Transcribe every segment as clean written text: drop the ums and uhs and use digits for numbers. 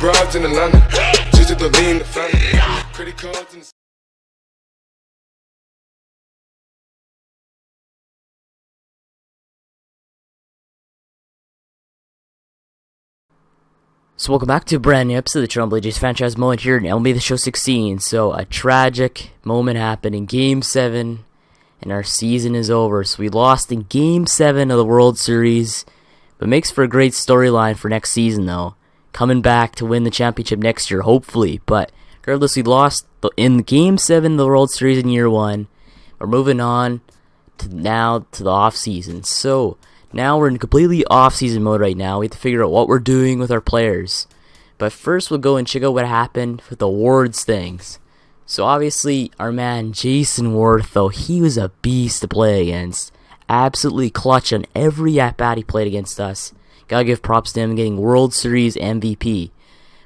broads in Atlanta. Digital lean the family. Credit cards in the So welcome back to a brand new episode of the Toronto Blue Jays franchise moment here in MLB The Show 16. So a tragic moment happened in Game 7, and our season is over. So we lost in Game 7 of the World Series, but makes for a great storyline for next season though. Coming back to win the championship next year, hopefully. But regardless, we lost in Game 7 of the World Series in year 1. We're moving on to the off-season. So now we're in completely off-season mode right now. We have to figure out what we're doing with our players. But first we'll go and check out what happened with the awards things. So obviously our man Jason Worth, though, he was a beast to play against. Absolutely clutch on every at-bat he played against us. Gotta give props to him getting World Series MVP.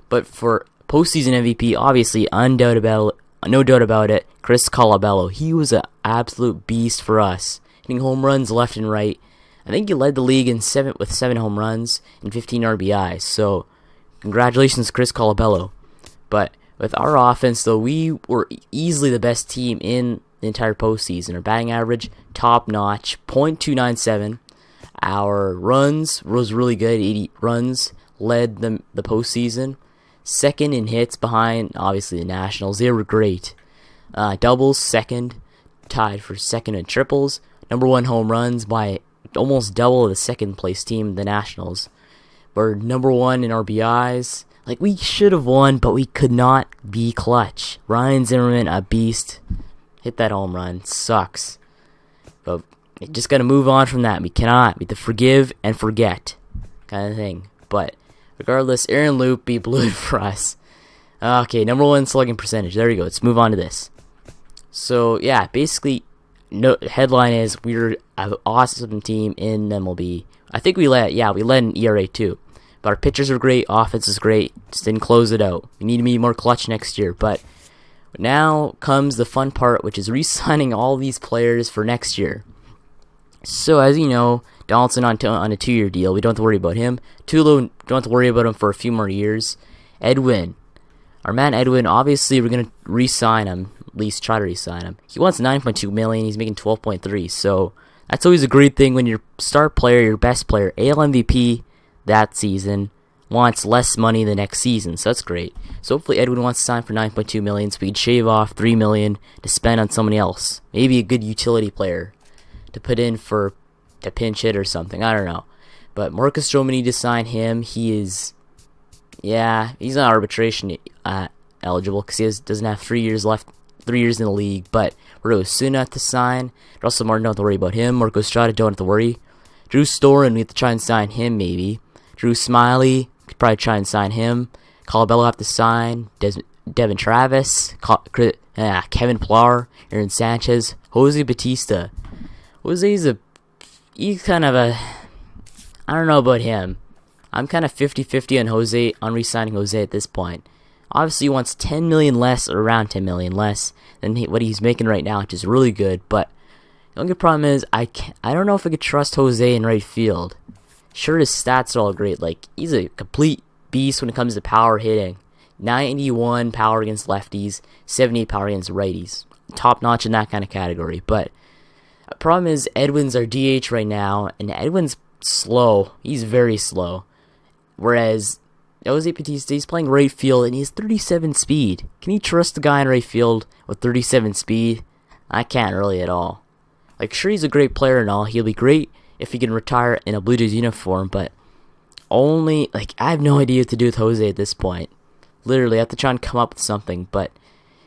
But for postseason MVP, obviously, no doubt about it, Chris Colabello. He was an absolute beast for us. Hitting home runs left and right. I think he led the league with 7 home runs and 15 RBIs. So, congratulations, Chris Colabello. But with our offense, though, we were easily the best team in the entire postseason. Our batting average, top notch, .297. Our runs was really good, 80 runs, led the postseason. Second in hits behind, obviously, the Nationals. They were great. Doubles, second, tied for second in triples. Number 1 home runs by almost double the second place team, the Nationals. We're number 1 in RBIs. Like, we should have won, but we could not be clutch. Ryan Zimmerman, a beast. Hit that home run. Sucks. But just gotta move on from that. We have to forgive and forget kind of thing. But regardless, Aaron Loop blew it for us. Okay, number 1 slugging percentage. There we go. Let's move on to this. So, yeah, basically, headline is we're an awesome team in MLB. I think we led in ERA too. But our pitchers are great, offense is great, just didn't close it out. We need to be more clutch next year. But now comes the fun part, which is re-signing all these players for next year. So as you know, Donaldson on a 2-year deal. We don't have to worry about him. Tulo, don't have to worry about him for a few more years. Edwin, our man Edwin, obviously we're going to re-sign him. At least try to re-sign him. He wants $9.2 million. He's making $12.3. So that's always a great thing when your star player, your best player, AL MVP that season, wants less money the next season. So that's great. So hopefully Edwin wants to sign for $9.2 million, so we can shave off $3 million to spend on somebody else. Maybe a good utility player to put in for a pinch hit or something. I don't know. But Marcus Stroman, need to sign him. He's not arbitration eligible because he doesn't have 3 years left. 3 years in the league, but we're Osuna to sign. Russell Martin, don't have to worry about him. Marco Estrada, don't have to worry. Drew Storen, we have to try and sign him maybe. Drew Smiley, could probably try and sign him. Colabello have to sign. Devin Travis, Kevin Pillar, Aaron Sanchez, Jose Bautista. He's kind of a, I don't know about him. I'm kind of 50-50 on Jose, on re-signing Jose at this point. Obviously, he wants $10 million less, or around $10 million less than what he's making right now, which is really good. But the only problem is, I don't know if I could trust Jose in right field. Sure, his stats are all great. Like, he's a complete beast when it comes to power hitting. 91 power against lefties, 78 power against righties. Top notch in that kind of category. But the problem is, Edwin's our DH right now, and Edwin's slow. He's very slow. Whereas Jose Bautista, he's playing right field, and he has 37 speed. Can you trust a guy in right field with 37 speed? I can't really at all. Like, sure, he's a great player and all. He'll be great if he can retire in a Blue Jays uniform, but I have no idea what to do with Jose at this point. Literally, I have to try and come up with something. But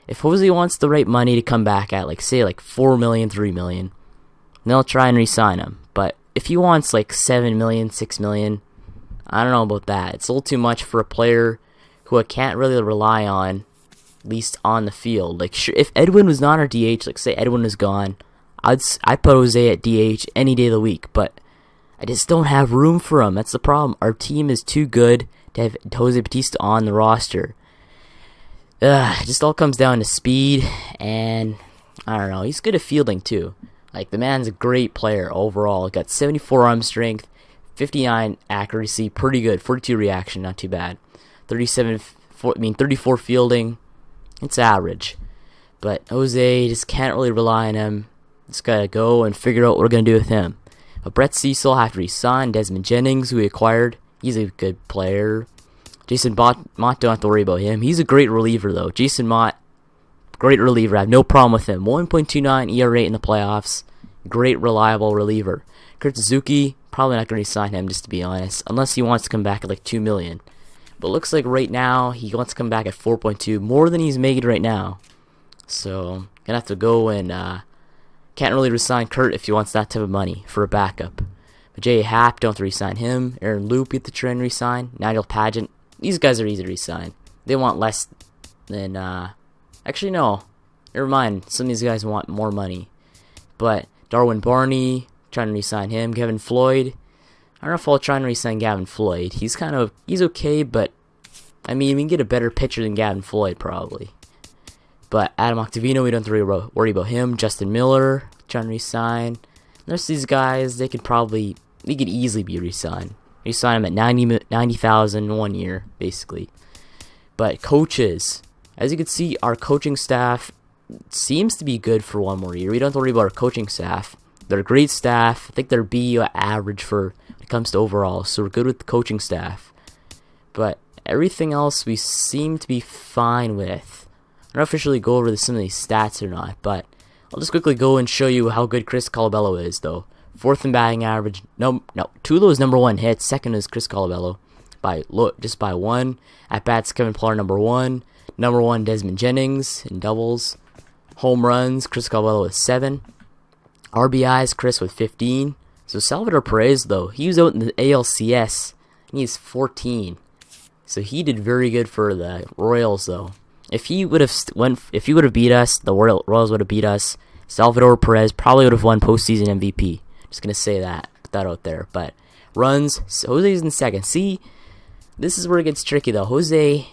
if Jose wants the right money to come back at, say $4 million, $3 million, then I'll try and re-sign him. But if he wants $7 million, $6 million, I don't know about that. It's a little too much for a player who I can't really rely on, at least on the field. Sure, if Edwin was not our DH, say Edwin was gone, I'd put Jose at DH any day of the week. But I just don't have room for him. That's the problem. Our team is too good to have Jose Bautista on the roster. It just all comes down to speed, and I don't know. He's good at fielding too. The man's a great player overall. Got 74 arm strength. 59 accuracy, pretty good. 42 reaction, not too bad. 34 fielding. It's average. But Jose just can't really rely on him. Just gotta go and figure out what we're gonna do with him. But Brett Cecil have to resign. Desmond Jennings, who we acquired, he's a good player. Jason Mott, don't have to worry about him. He's a great reliever though. Jason Mott, great reliever. I have no problem with him. 1.29 ERA in the playoffs. Great, reliable reliever. Kurt Suzuki, probably not going to resign him, just to be honest, unless he wants to come back at like $2 million. But looks like right now he wants to come back at 4.2, more than he's making right now. So gonna have to go and can't really resign Kurt if he wants that type of money for a backup. But Jay Happ, don't have to resign him. Aaron Loop, get the trend resign. Nigel Pageant, these guys are easy to resign. They want less than actually no, never mind. Some of these guys want more money. But Darwin Barney, trying to resign him. Gavin Floyd, I don't know if I'll try and resign Gavin Floyd. He's okay, but I mean, we can get a better pitcher than Gavin Floyd probably. But Adam Octavino, we don't have to worry about him. Justin Miller, trying to resign. The rest of these guys, they could easily be resigned. Resign them at $90,000 1 year, basically. But coaches, as you can see, our coaching staff seems to be good for one more year. We don't have to worry about our coaching staff. They're a great staff. I think they're B average for when it comes to overall, so we're good with the coaching staff. But everything else we seem to be fine with. I don't officially go over some of these stats or not, but I'll just quickly go and show you how good Chris Colabello is, though. 4th in batting average. No, Tulo's number 1 hit. 2nd is Chris Colabello just by 1. At bats, Kevin Pillar number 1. Number 1, Desmond Jennings in doubles. Home runs, Chris Colabello with 7. RBIs, Chris with 15. So Salvador Perez, though, he was out in the ALCS, and he's 14. So he did very good for the Royals, though. If he would have beat us, the Royals would have beat us. Salvador Perez probably would have won postseason MVP. Just gonna say that, put that out there. But runs, Jose's in 2nd. See, this is where it gets tricky, though. Jose,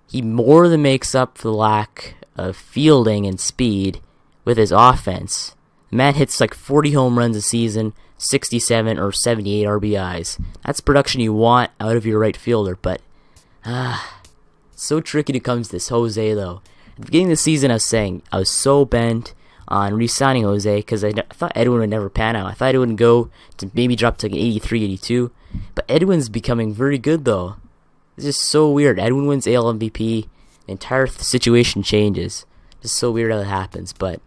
he more than makes up for the lack of fielding and speed with his offense. The man hits like 40 home runs a season, 67 or 78 RBIs. That's production you want out of your right fielder, but so tricky to come to this Jose, though. At the beginning of the season, I was saying I was so bent on re-signing Jose because I thought Edwin would never pan out. I thought Edwin would go to maybe drop to like 83, 82. But Edwin's becoming very good, though. It's just so weird. Edwin wins AL MVP. The entire situation changes. It's so weird how that happens. But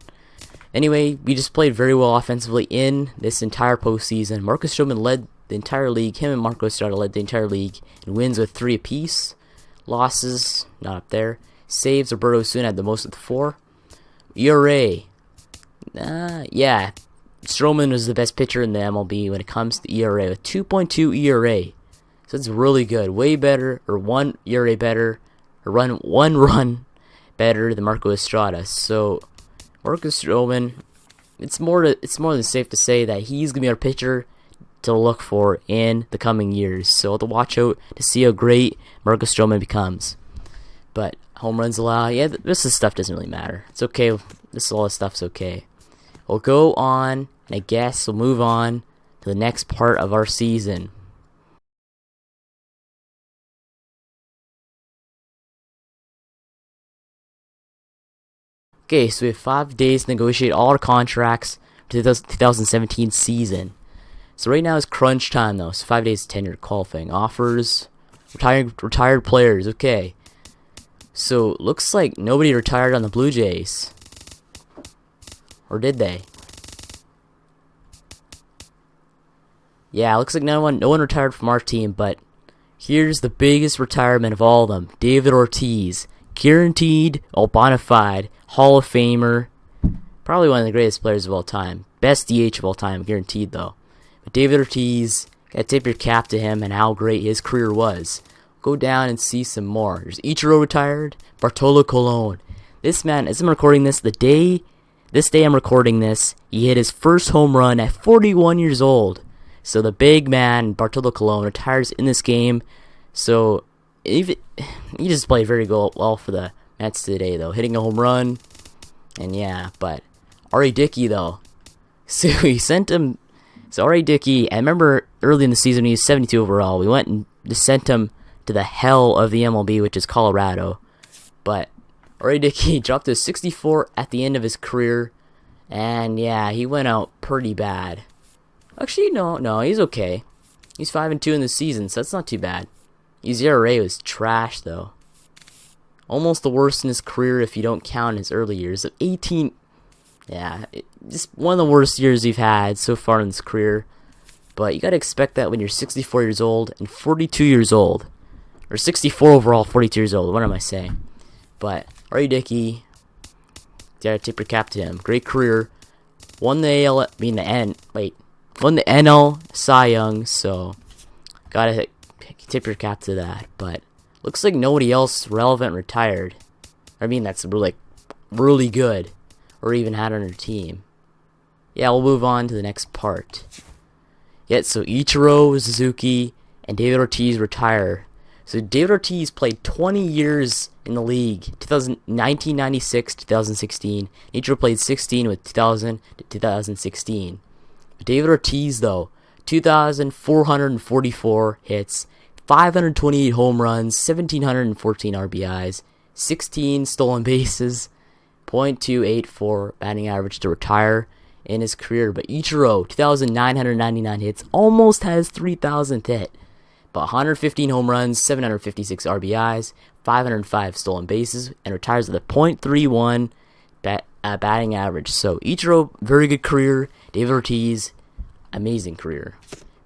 anyway, we just played very well offensively in this entire postseason. Marcus Stroman led the entire league. Him and Marco Estrada led the entire league in wins with 3 apiece. Losses, not up there. Saves, Roberto Osuna had the most with 4. ERA, yeah, Stroman was the best pitcher in the MLB when it comes to ERA with 2.2 ERA. So it's really good, way better, or 1 ERA better, or one run better than Marco Estrada. So Marcus Stroman, it's more than safe to say that he's gonna be our pitcher to look for in the coming years. So I'll have to watch out to see how great Marcus Stroman becomes. But home runs allowed, yeah, this stuff doesn't really matter. It's okay. All this stuff's okay. We'll go on, and I guess we'll move on to the next part of our season. Okay, so we have 5 days to negotiate all our contracts for the 2017 season. So right now is crunch time, though. So 5 days to tenure qualifying offers, retired players. Okay, so looks like nobody retired on the Blue Jays, or did they? Yeah, looks like no one retired from our team. But here's the biggest retirement of all of them: David Ortiz, guaranteed, bona fide Hall of Famer, probably one of the greatest players of all time, best DH of all time, guaranteed though. But David Ortiz, gotta tip your cap to him and how great his career was. Go down and see some more. There's Ichiro retired, Bartolo Colon. This man, as I'm recording this, this day I'm recording this, he hit his first home run at 41 years old. So the big man, Bartolo Colon, retires in this game. So he just played very well for the Mets today, though, hitting a home run. And yeah, but R.A. Dickey, though. So we sent him. So R.A. Dickey, I remember early in the season he was 72 overall. We went and just sent him to the hell of the MLB, which is Colorado. But R.A. Dickey dropped to 64 at the end of his career. And yeah, he went out pretty bad. Actually, no, he's okay. He's 5-2 in the season, so that's not too bad. His ERA was trash, though. Almost the worst in his career if you don't count his early years. Of 18, yeah, just one of the worst years he's had so far in his career. But you gotta expect that when you're 64 years old and 42 years old. Or 64 overall, 42 years old. What am I saying? But R.A. Dickey, gotta tip your cap to him. Great career. Won the won the NL Cy Young, so gotta tip your cap to that. But looks like nobody else relevant retired. I mean, that's really good, or even had on their team. Yeah, we'll move on to the next part. So Ichiro Suzuki and David Ortiz retire. So David Ortiz played 20 years in the league, 1996 to 2016. Ichiro played 16 with 2000 to 2016. David Ortiz, though, 2,444 hits, 528 home runs, 1,714 RBIs, 16 stolen bases, .284 batting average to retire in his career. But Ichiro, 2,999 hits, almost has 3,000th hit, but 115 home runs, 756 RBIs, 505 stolen bases, and retires with a .31 batting average. So Ichiro, very good career. David Ortiz, amazing career.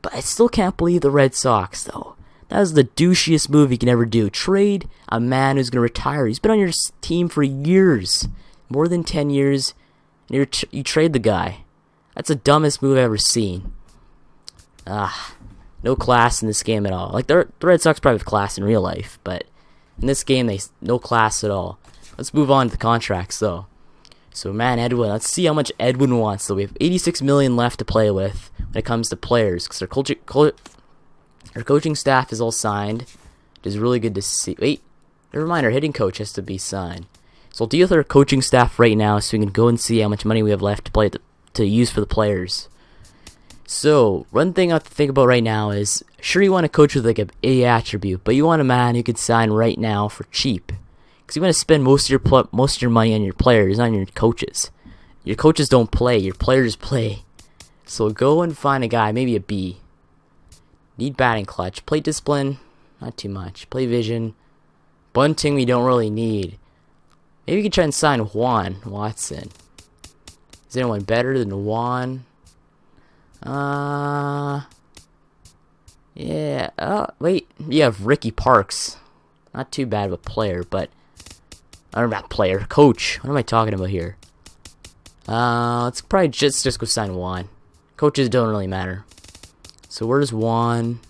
But I still can't believe the Red Sox, though. That was the douchiest move you can ever do. Trade a man who's going to retire. He's been on your team for years, more than 10 years, and you trade the guy. That's the dumbest move I've ever seen. No class in this game at all. Like, the Red Sox probably have class in real life, but in this game, no class at all. Let's move on to the contracts, though. So, man, Edwin, let's see how much Edwin wants. So we have $86 million left to play with when it comes to players, because our coaching staff is all signed. It is really good to see. Wait, never mind, our hitting coach has to be signed. So I'll deal with our coaching staff right now so we can go and see how much money we have left to use for the players. So, one thing I have to think about right now is, sure you want a coach with like an A attribute, but you want a man who could sign right now for cheap. Because you want to spend most of your money on your players, not on your coaches. Your coaches don't play, your players play. So go and find a guy, maybe a B. Need batting clutch. Play discipline, not too much. Play vision. Bunting we don't really need. Maybe you could try and sign Juan Watson. Is anyone better than Juan? Yeah. Wait. You have Ricky Parks. Not too bad of a player, but not player, coach. What am I talking about here? Let's probably just go sign Juan. Coaches don't really matter. So where's Juan?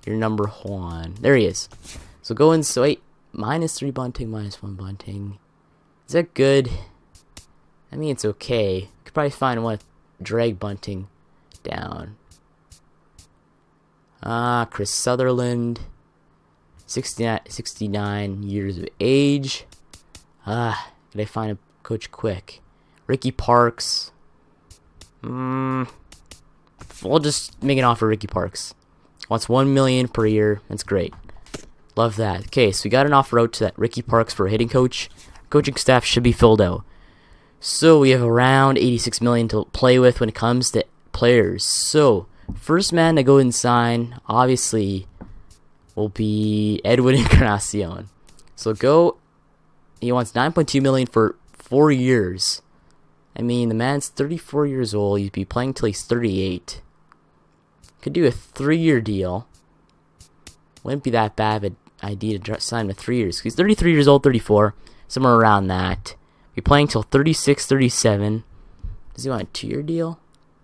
Your number Juan. There he is. So go in. So wait, -3 bunting, -1 bunting. Is that good? I mean, it's okay. Could probably find one. Drag bunting down. Chris Sutherland, 69 years of age. Could I find a coach quick? Ricky Parks. We'll just make an offer. Ricky Parks wants $1 million per year. That's great. Love that. Okay, so we got an offer out to that Ricky Parks for a hitting coach. Coaching staff should be filled out. So we have around $86 million to play with when it comes to players. So first man to go and sign, obviously, will be Edwin Encarnacion. So go. He wants $9.2 million for 4 years. I mean, the man's 34 years old. He'd be playing till he's 38. Could do a 3-year deal. Wouldn't be that bad of an idea to sign him to 3 years. He's 33 years old, 34, somewhere around that. Be playing till 36, 37. Does he want a 2-year deal?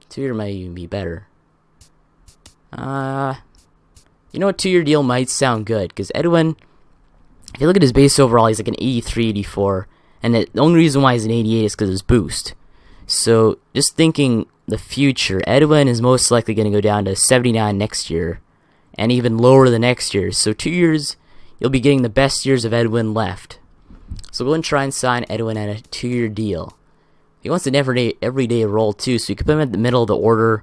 2-year might even be better. You know, a 2-year deal might sound good, because Edwin, if you look at his base overall, he's like an 83, 84. And the only reason why he's an 88 is because of his boost. So, just thinking the future, Edwin is most likely going to go down to 79 next year, and even lower the next year. So 2 years, you'll be getting the best years of Edwin left. So go and try and sign Edwin at a 2-year deal. He wants an everyday role too, so you can put him at the middle of the order,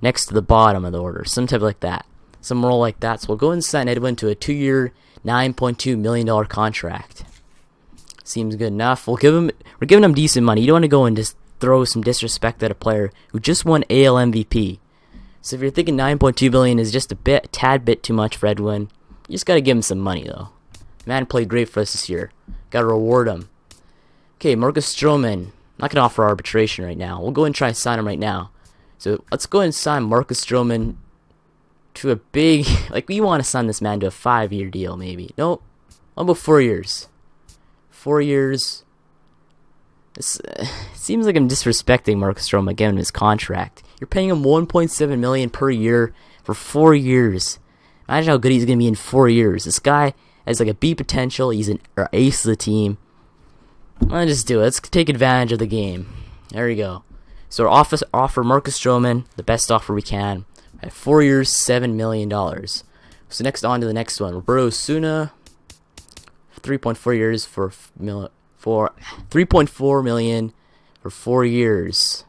next to the bottom of the order, some type like that. some role like that. So we'll go and sign Edwin to a 2-year, $9.2 million contract. Seems good enough. We're giving him decent money. You don't want to go and just throw some disrespect at a player who just won AL MVP. So if you're thinking $9.2 million is just a tad bit too much for Edwin, you just gotta give him some money though. Man played great for us this year. Gotta reward him. Okay, Marcus Stroman. Not gonna offer arbitration right now. We'll go and try and sign him right now. So let's go and sign Marcus Stroman to a big, like, we want to sign this man to a 5-year deal maybe. Nope. How about 4 years? 4 years. It seems like I'm disrespecting Marcus Stroman again in his contract. You're paying him $1.7 million per year for 4 years. Imagine how good he's gonna be in 4 years. This guy has like a B potential. He's an ace of the team. Let's just do it. Let's take advantage of the game. There we go. So our offer Marcus Stroman, the best offer we can, at 4 years, $7 million. So next on to the next one. Roberto Osuna, 3.4 years for 3.4 million for 4 years.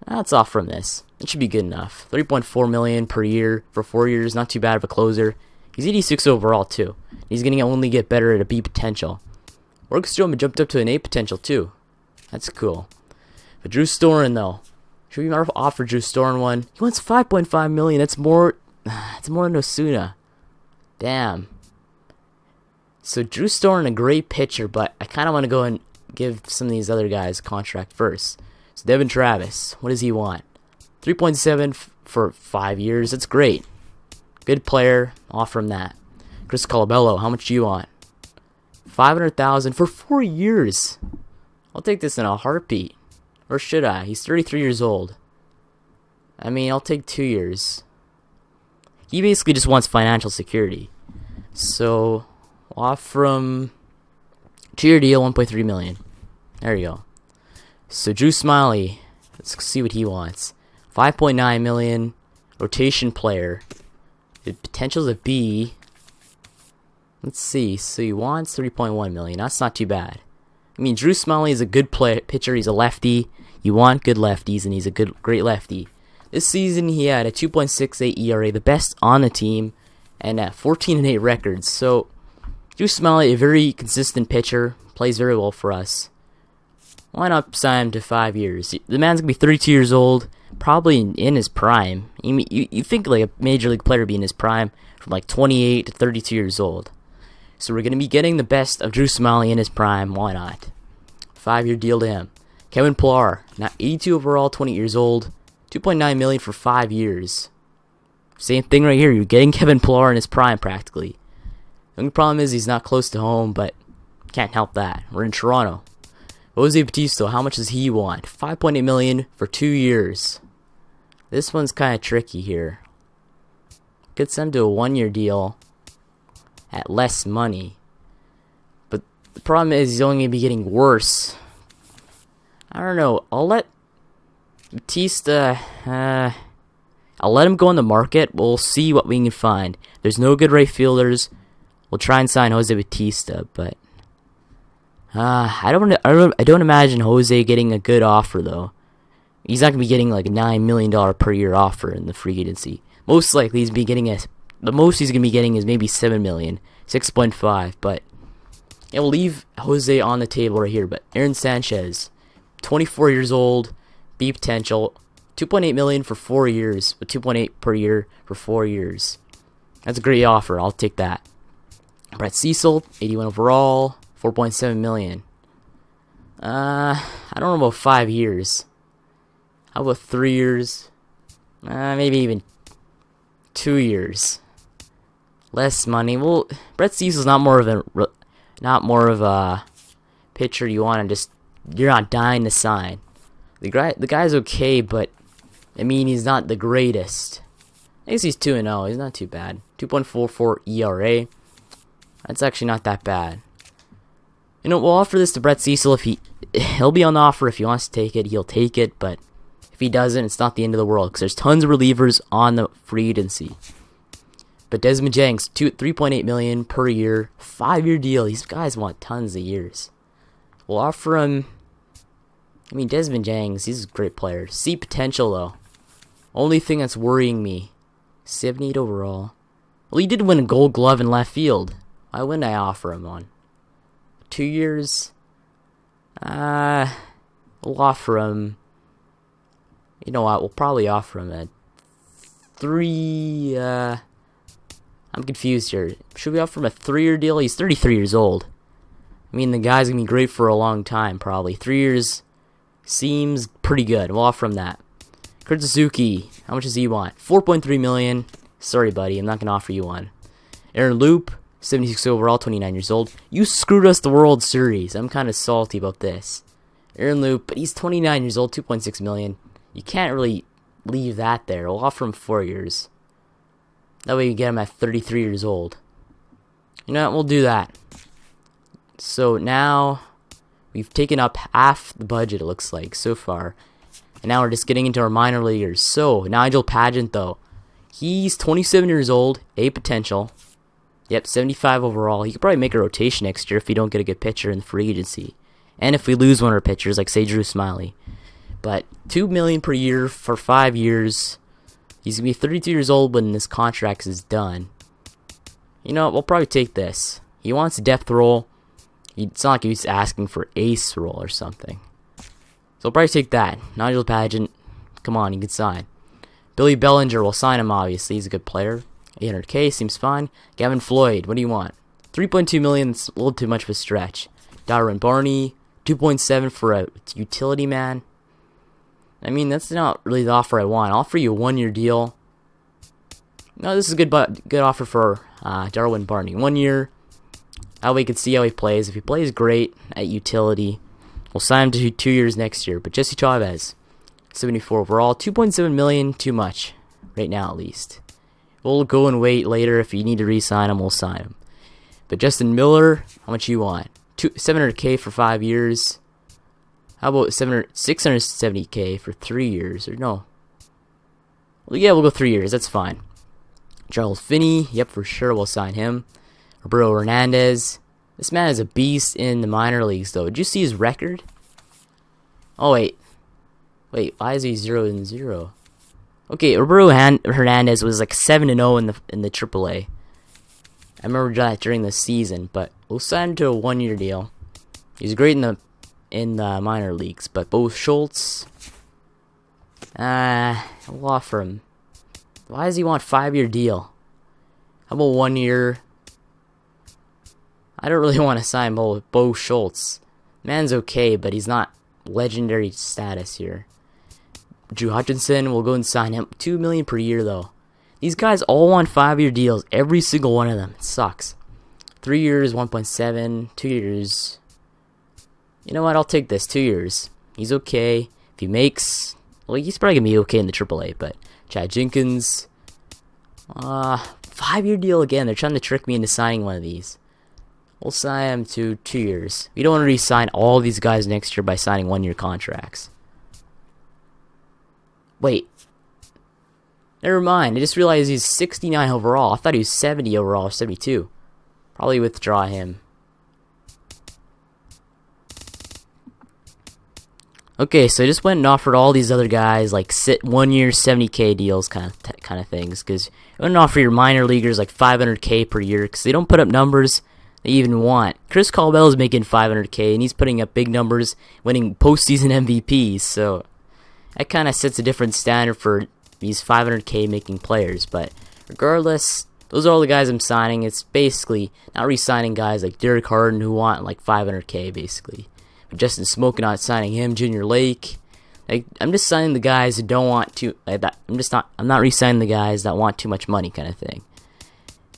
Let's off from this. It should be good enough. 3.4 million per year for 4 years. Not too bad of a closer. He's 86 overall too. He's gonna only get better at a B potential. Marcus Stroman jumped up to an A potential too. That's cool. But Drew Storen though, should we offer Drew Storen one? He wants 5.5 million. That's more. It's more than Osuna. Damn. So Drew Storen, a great pitcher, but I kind of want to go and give some of these other guys a contract first. So Devin Travis, what does he want? 3.7 for 5 years. That's great. Good player. Offer him that. Chris Colabello, how much do you want? 500,000 for 4 years. I'll take this in a heartbeat. Or should I? He's 33 years old. I mean, I'll take 2 years. He basically just wants financial security. So, we'll offer him 2-year deal, 1.3 million. There you go. So Drew Smiley, let's see what he wants. 5.9 million, rotation player. The potential's a B. Let's see. So he wants 3.1 million. That's not too bad. I mean, Drew Smiley is a good pitcher. He's a lefty. You want good lefties, and he's a great lefty. This season, he had a 2.68 ERA, the best on the team, and a 14-8 record. So, Drew Smiley, a very consistent pitcher, plays very well for us. Why not sign him to 5 years? The man's gonna be 32 years old, probably in his prime. You think like a major league player be in his prime from like 28 to 32 years old. So we're gonna be getting the best of Drew Smiley in his prime. Why not? 5-year deal to him. Kevin Pillar, now 82 overall, 20 years old. 2.9 million for 5 years. Same thing right here. You're getting Kevin Pillar in his prime practically. The only problem is he's not close to home, but can't help that. We're in Toronto. Jose Bautista, how much does he want? 5.8 million for 2 years. This one's kind of tricky here. Could send to a 1-year deal at less money. But the problem is he's only going to be getting worse. I don't know. I'll let Bautista, I'll let him go on the market. We'll see what we can find. There's no good right fielders. We'll try and sign Jose Bautista, but I don't imagine Jose getting a good offer though. He's not gonna be getting like a $9 million per year offer in the free agency. Most likely the most he's gonna be getting is maybe 7 million, 6.5. But yeah, we'll leave Jose on the table right here. But Aaron Sanchez, 24 years old. B potential, 2.8 million for 4 years, but 2.8 per year for 4 years. That's a great offer. I'll take that. Brett Cecil, 81 overall, 4.7 million. I don't know about 5 years. How about 3 years? Maybe even 2 years. Less money. Well, Brett Cecil's not more of a pitcher you're not dying to sign. The guy's okay, but I mean he's not the greatest. I guess he's 2-0. He's not too bad. 2.44 ERA. That's actually not that bad. You know, we'll offer this to Brett Cecil if he'll be on the offer. If he wants to take it, he'll take it. But if he doesn't, it's not the end of the world because there's tons of relievers on the free agency. But Desmond Jenks, 3.8 million per year, 5-year deal. These guys want tons of years. We'll offer him I mean, Desmond Jangs, he's a great player. See potential, though. Only thing that's worrying me. 78 overall. Well, he did win a gold glove in left field. Why wouldn't I offer him one? 2 years? We'll offer him... You know what? We'll probably offer him a 3... I'm confused here. Should we offer him a 3-year deal? He's 33 years old. I mean, the guy's gonna be great for a long time, probably. 3 years seems pretty good. We'll offer him that. Kurt Suzuki, how much does he want? 4.3 million. Sorry, buddy, I'm not gonna offer you one. Aaron Loop, 76 overall, 29 years old. You screwed us the World Series. I'm kind of salty about this. Aaron Loop, but he's 29 years old, 2.6 million. You can't really leave that there. We'll offer him 4 years. That way you get him at 33 years old. You know what? We'll do that. So now we've taken up half the budget, it looks like, so far. And now we're just getting into our minor leaguers. So, Nigel Pageant, though. He's 27 years old, A potential. Yep, 75 overall. He could probably make a rotation next year if we don't get a good pitcher in the free agency. And if we lose one of our pitchers, like, say, Drew Smiley. But $2 million per year for 5 years. He's going to be 32 years old when this contract is done. You know what? We'll probably take this. He wants a depth role. It's not like he's asking for ace role or something. So we'll probably take that. Nigel Pageant. Come on, he can sign. Billy Bellinger, will sign him, obviously. He's a good player. 800K, seems fine. Gavin Floyd, what do you want? 3.2 million, it's a little too much of a stretch. Darwin Barney, 2.7 for a utility man. I mean, that's not really the offer I want. I'll offer you a 1-year deal. No, this is a good offer for Darwin Barney. 1 year. That way we can see how he plays. If he plays great at utility, we'll sign him to 2 years next year. But Jesse Chavez, 74 overall, 2.7 million, too much. Right now, at least. We'll go and wait later. If you need to re-sign him, we'll sign him. But Justin Miller, how much you want? 700K for 5 years. How about 670K for 3 years? Or no. Well, yeah, we'll go 3 years. That's fine. Charles Finney, yep, for sure, we'll sign him. Roberto Hernandez. This man is a beast in the minor leagues, though. Did you see his record? Oh, wait. Wait, why is he 0-0? Okay, Roberto Hernandez was like 7-0 in the AAA. I remember that during the season, but we'll sign him to a 1-year deal. He's great in the minor leagues, but Bo Schultz, we'll offer him. Why does he want 5-year deal? How about 1 year? I don't really want to sign Bo Schultz. Man's okay, but he's not legendary status here. Drew Hutchinson, we'll go and sign him. $2 million per year, though. These guys all want 5-year deals. Every single one of them. It sucks. 3 years, 1.7. 2 years. You know what? I'll take this. 2 years. He's okay. If he makes... Well, he's probably going to be okay in the AAA, but... Chad Jenkins. 5-year deal again. They're trying to trick me into signing one of these. We'll sign him to 2 years. We don't want to re-sign all these guys next year by signing 1-year contracts. Wait. Never mind. I just realized he's 69 overall. I thought he was 70 overall or 72. Probably withdraw him. Okay, so I just went and offered all these other guys like 1 year 70K deals kind of things, because I wouldn't offer your minor leaguers like 500K per year because they don't put up numbers they even want. Chris Colbell is making 500K and he's putting up big numbers, winning postseason MVPs. So that kind of sets a different standard for these 500K making players. But regardless, those are all the guys I'm signing. It's basically not re-signing guys like Derek Harden who want like 500K basically. But Justin Smoke, not signing him. Junior Lake. Like, I'm just signing the guys who don't want to. Like that. I'm not re-signing the guys that want too much money, kind of thing.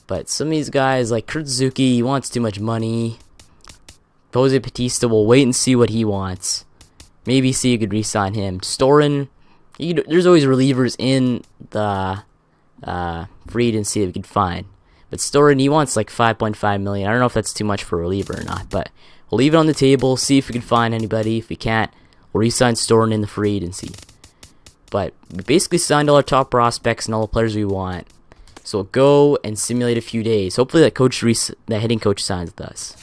But some of these guys, like Kurt Suzuki, he wants too much money. Jose Bautista, will wait and see what he wants. Maybe see you could re-sign him. Storin, there's always relievers in the free agency that we could find. But Storin, he wants like 5.5 million. I don't know if that's too much for a reliever or not, but we'll leave it on the table, see if we can find anybody. If we can't, we'll re-sign Storin in the free agency. But we basically signed all our top prospects and all the players we want. So we'll go and simulate a few days. Hopefully that hitting coach signs with us.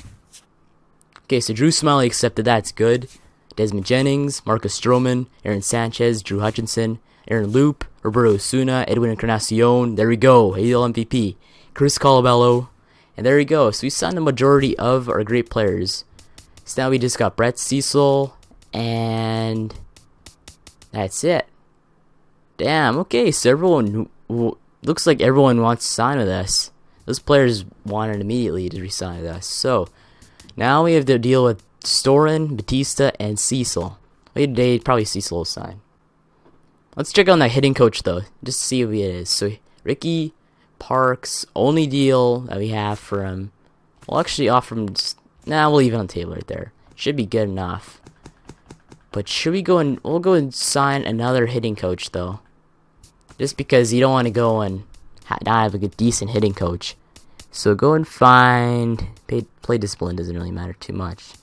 Okay, so Drew Smiley accepted. That's good. Desmond Jennings, Marcus Stroman, Aaron Sanchez, Drew Hutchinson, Aaron Loop, Roberto Osuna, Edwin Encarnacion. There we go. AL MVP. Chris Colabello. And there we go. So we signed the majority of our great players. So now we just got Brett Cecil. And that's it. Damn. Okay. So everyone... looks like everyone wants to sign with us. Those players wanted immediately to resign with us. So now we have to deal with Storin, Bautista, and Cecil. Later today, probably Cecil will sign. Let's check on that hitting coach though, just to see who he is. So Ricky Parks, only deal that we have for him. We'll actually offer him. We'll leave it on the table right there. Should be good enough. But should we go and we'll go and sign another hitting coach though, just because you don't want to go and not have a good, decent hitting coach. So go and find play discipline doesn't really matter too much.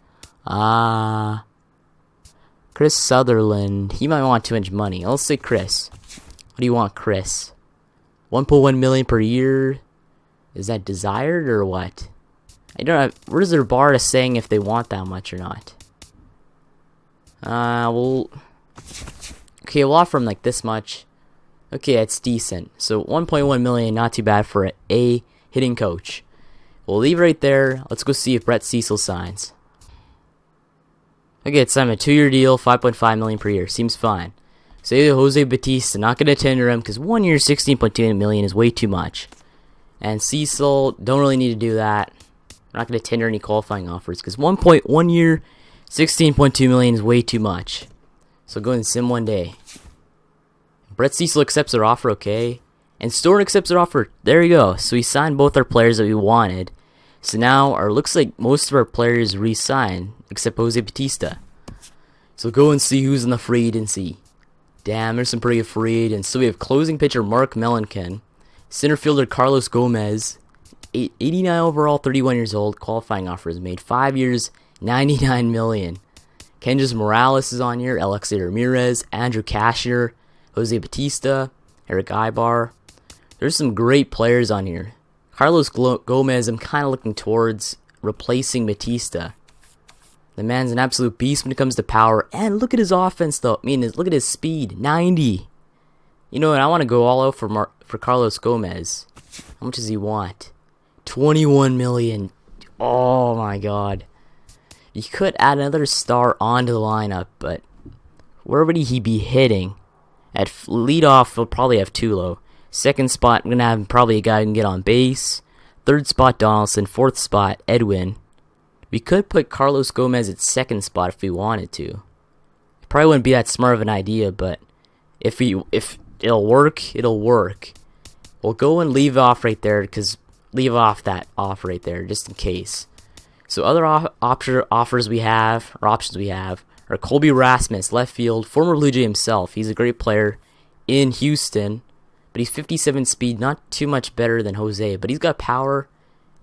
Chris Sutherland. He might want too much money. Let's say Chris. What do you want, Chris? 1.1 million per year. Is that desired or what? I don't know. Where's their bar to saying if they want that much or not? Okay, we'll offer him like this much. Okay, it's decent. So 1.1 million, not too bad for a hitting coach. We'll leave right there. Let's go see if Brett Cecil signs. Okay, it's signed a 2-year deal, 5.5 million per year. Seems fine. Say Jose Bautista, not gonna tender him because 1 year, 16.2 million is way too much. And Cecil, don't really need to do that. We're not gonna tender any qualifying offers because 1 year, 16.2 million is way too much. So go and sim one day. Brett Cecil accepts our offer, okay. And Storin accepts our offer. There you go. So we signed both our players that we wanted. So now looks like most of our players re-signed, except Jose Bautista. So go and see who's in the free agency. Damn, there's some pretty good free agents. So we have closing pitcher Mark Melancan, center fielder Carlos Gomez, 89 overall, 31 years old. Qualifying offers made 5 years, 99 million. Kendrys Morales is on here, Alexei Ramirez, Andrew Cashier, Jose Bautista, Eric Ibar. There's some great players on here. Carlos Gomez, I'm kind of looking towards replacing Bautista. The man's an absolute beast when it comes to power. And look at his offense, though. I mean, look at his speed. 90. You know what? I want to go all out for Carlos Gomez. How much does he want? 21 million. Oh, my God. You could add another star onto the lineup, but where would he be hitting? At leadoff, we'll probably have Tulo. Second spot, I'm going to have probably a guy who can get on base. Third spot, Donaldson. Fourth spot, Edwin. We could put Carlos Gomez at second spot if we wanted to. It probably wouldn't be that smart of an idea, but if it'll work, it'll work. We'll go and leave off right there, because leave off that off right there, just in case. So other offers we have, or options we have, are Colby Rasmus, left field, former Blue Jay himself. He's a great player in Houston. But he's 57 speed, not too much better than Jose. But he's got power,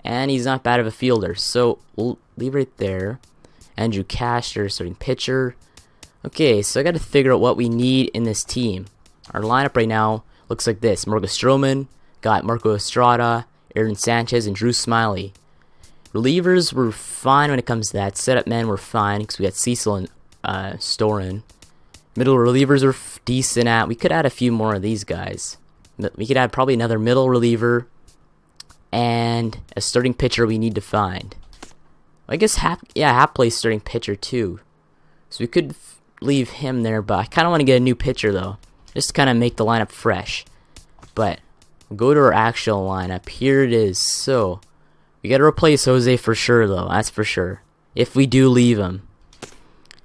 and he's not bad of a fielder. So we'll leave right there. Andrew Cashier, starting pitcher. Okay, so I got to figure out what we need in this team. Our lineup right now looks like this. Marcus Stroman, got Marco Estrada, Aaron Sanchez, and Drew Smiley. Relievers were fine when it comes to that. Setup men were fine because we got Cecil and Storin. Middle relievers are decent at. We could add a few more of these guys. We could add probably another middle reliever and a starting pitcher we need to find. I guess Hap plays starting pitcher too. So we could leave him there, but I kind of want to get a new pitcher though. Just to kind of make the lineup fresh. But we'll go to our actual lineup. Here it is. So we got to replace Jose for sure though. That's for sure. If we do leave him.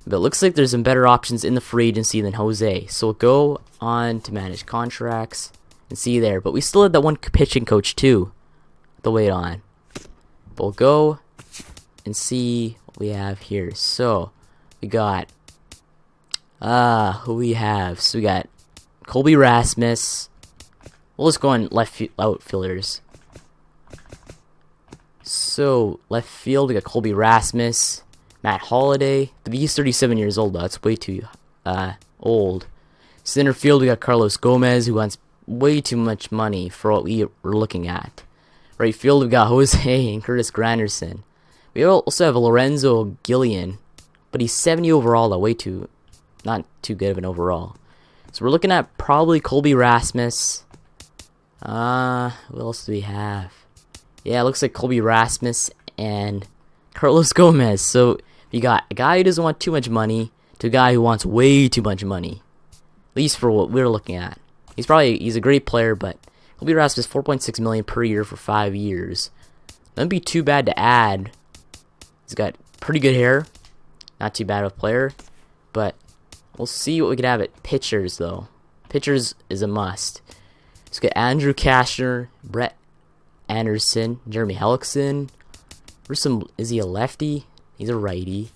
But it looks like there's some better options in the free agency than Jose. So we'll go on to manage contracts. And see there, but we still have that one pitching coach too to wait on. But we'll go and see what we have here. So we got who we have. So we got Colby Rasmus. We'll just go on outfielders. So left field we got Colby Rasmus, Matt Holliday. But he's 37 years old though. That's way too old. Center field we got Carlos Gomez, who wants way too much money for what we were looking at. Right field, we got Jose and Curtis Granderson. We also have Lorenzo Gillian, but he's 70 overall, though. Not too good of an overall. So we're looking at probably Colby Rasmus. What else do we have? Yeah, it looks like Colby Rasmus and Carlos Gomez. So you got a guy who doesn't want too much money to a guy who wants way too much money. At least for what we're looking at. He's a great player, but Colby Rasmus $4.6 million per year for 5 years. That'd be too bad to add. He's got pretty good hair. Not too bad of a player. But we'll see what we can have at pitchers, though. Pitchers is a must. Let's get Andrew Kashner, Brett Anderson, Jeremy Hellickson. Is he a lefty? He's a righty.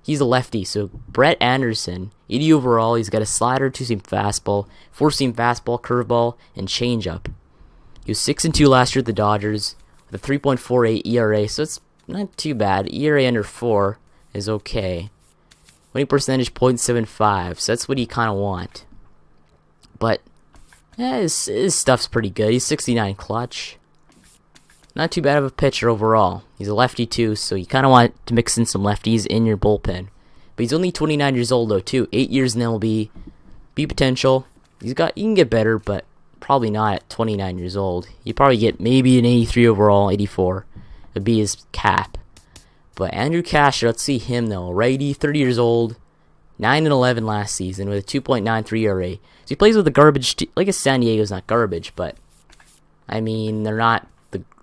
He's a lefty, so Brett Anderson, 80 overall. He's got a slider, 2-seam fastball, 4-seam fastball, curveball, and changeup. He was 6-2 last year at the Dodgers with a 3.48 ERA, so it's not too bad. ERA under 4 is okay. Winning percentage 0.75, so that's what you kind of want. But yeah, his stuff's pretty good. He's 69 clutch. Not too bad of a pitcher overall. He's a lefty too, so you kind of want to mix in some lefties in your bullpen. But he's only 29 years old though too. 8 years in MLB. B potential. He can get better, but probably not at 29 years old. You probably get maybe an 83 overall, 84. Would be his cap. But Andrew Kashner, let's see him though. Righty, 30 years old. 9-11 last season with a 2.93 ERA. So he plays with a garbage I guess San Diego's not garbage, but I mean they're not.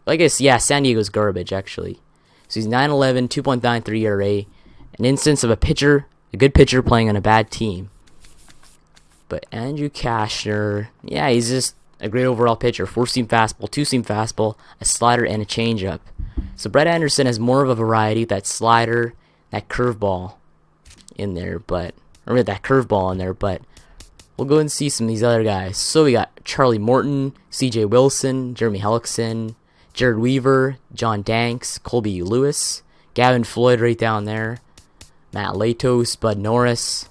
I guess, yeah, San Diego's garbage, actually. So he's 9-11, 2.93 ERA. An instance of a good pitcher playing on a bad team. But Andrew Kashner, yeah, he's just a great overall pitcher. 4-seam fastball, 2-seam fastball, a slider, and a changeup. So Brett Anderson has more of a variety, that slider, that curveball in there, but we'll go and see some of these other guys. So we got Charlie Morton, C.J. Wilson, Jeremy Hellickson, Jared Weaver, John Danks, Colby Lewis, Gavin Floyd right down there, Matt Latos, Bud Norris,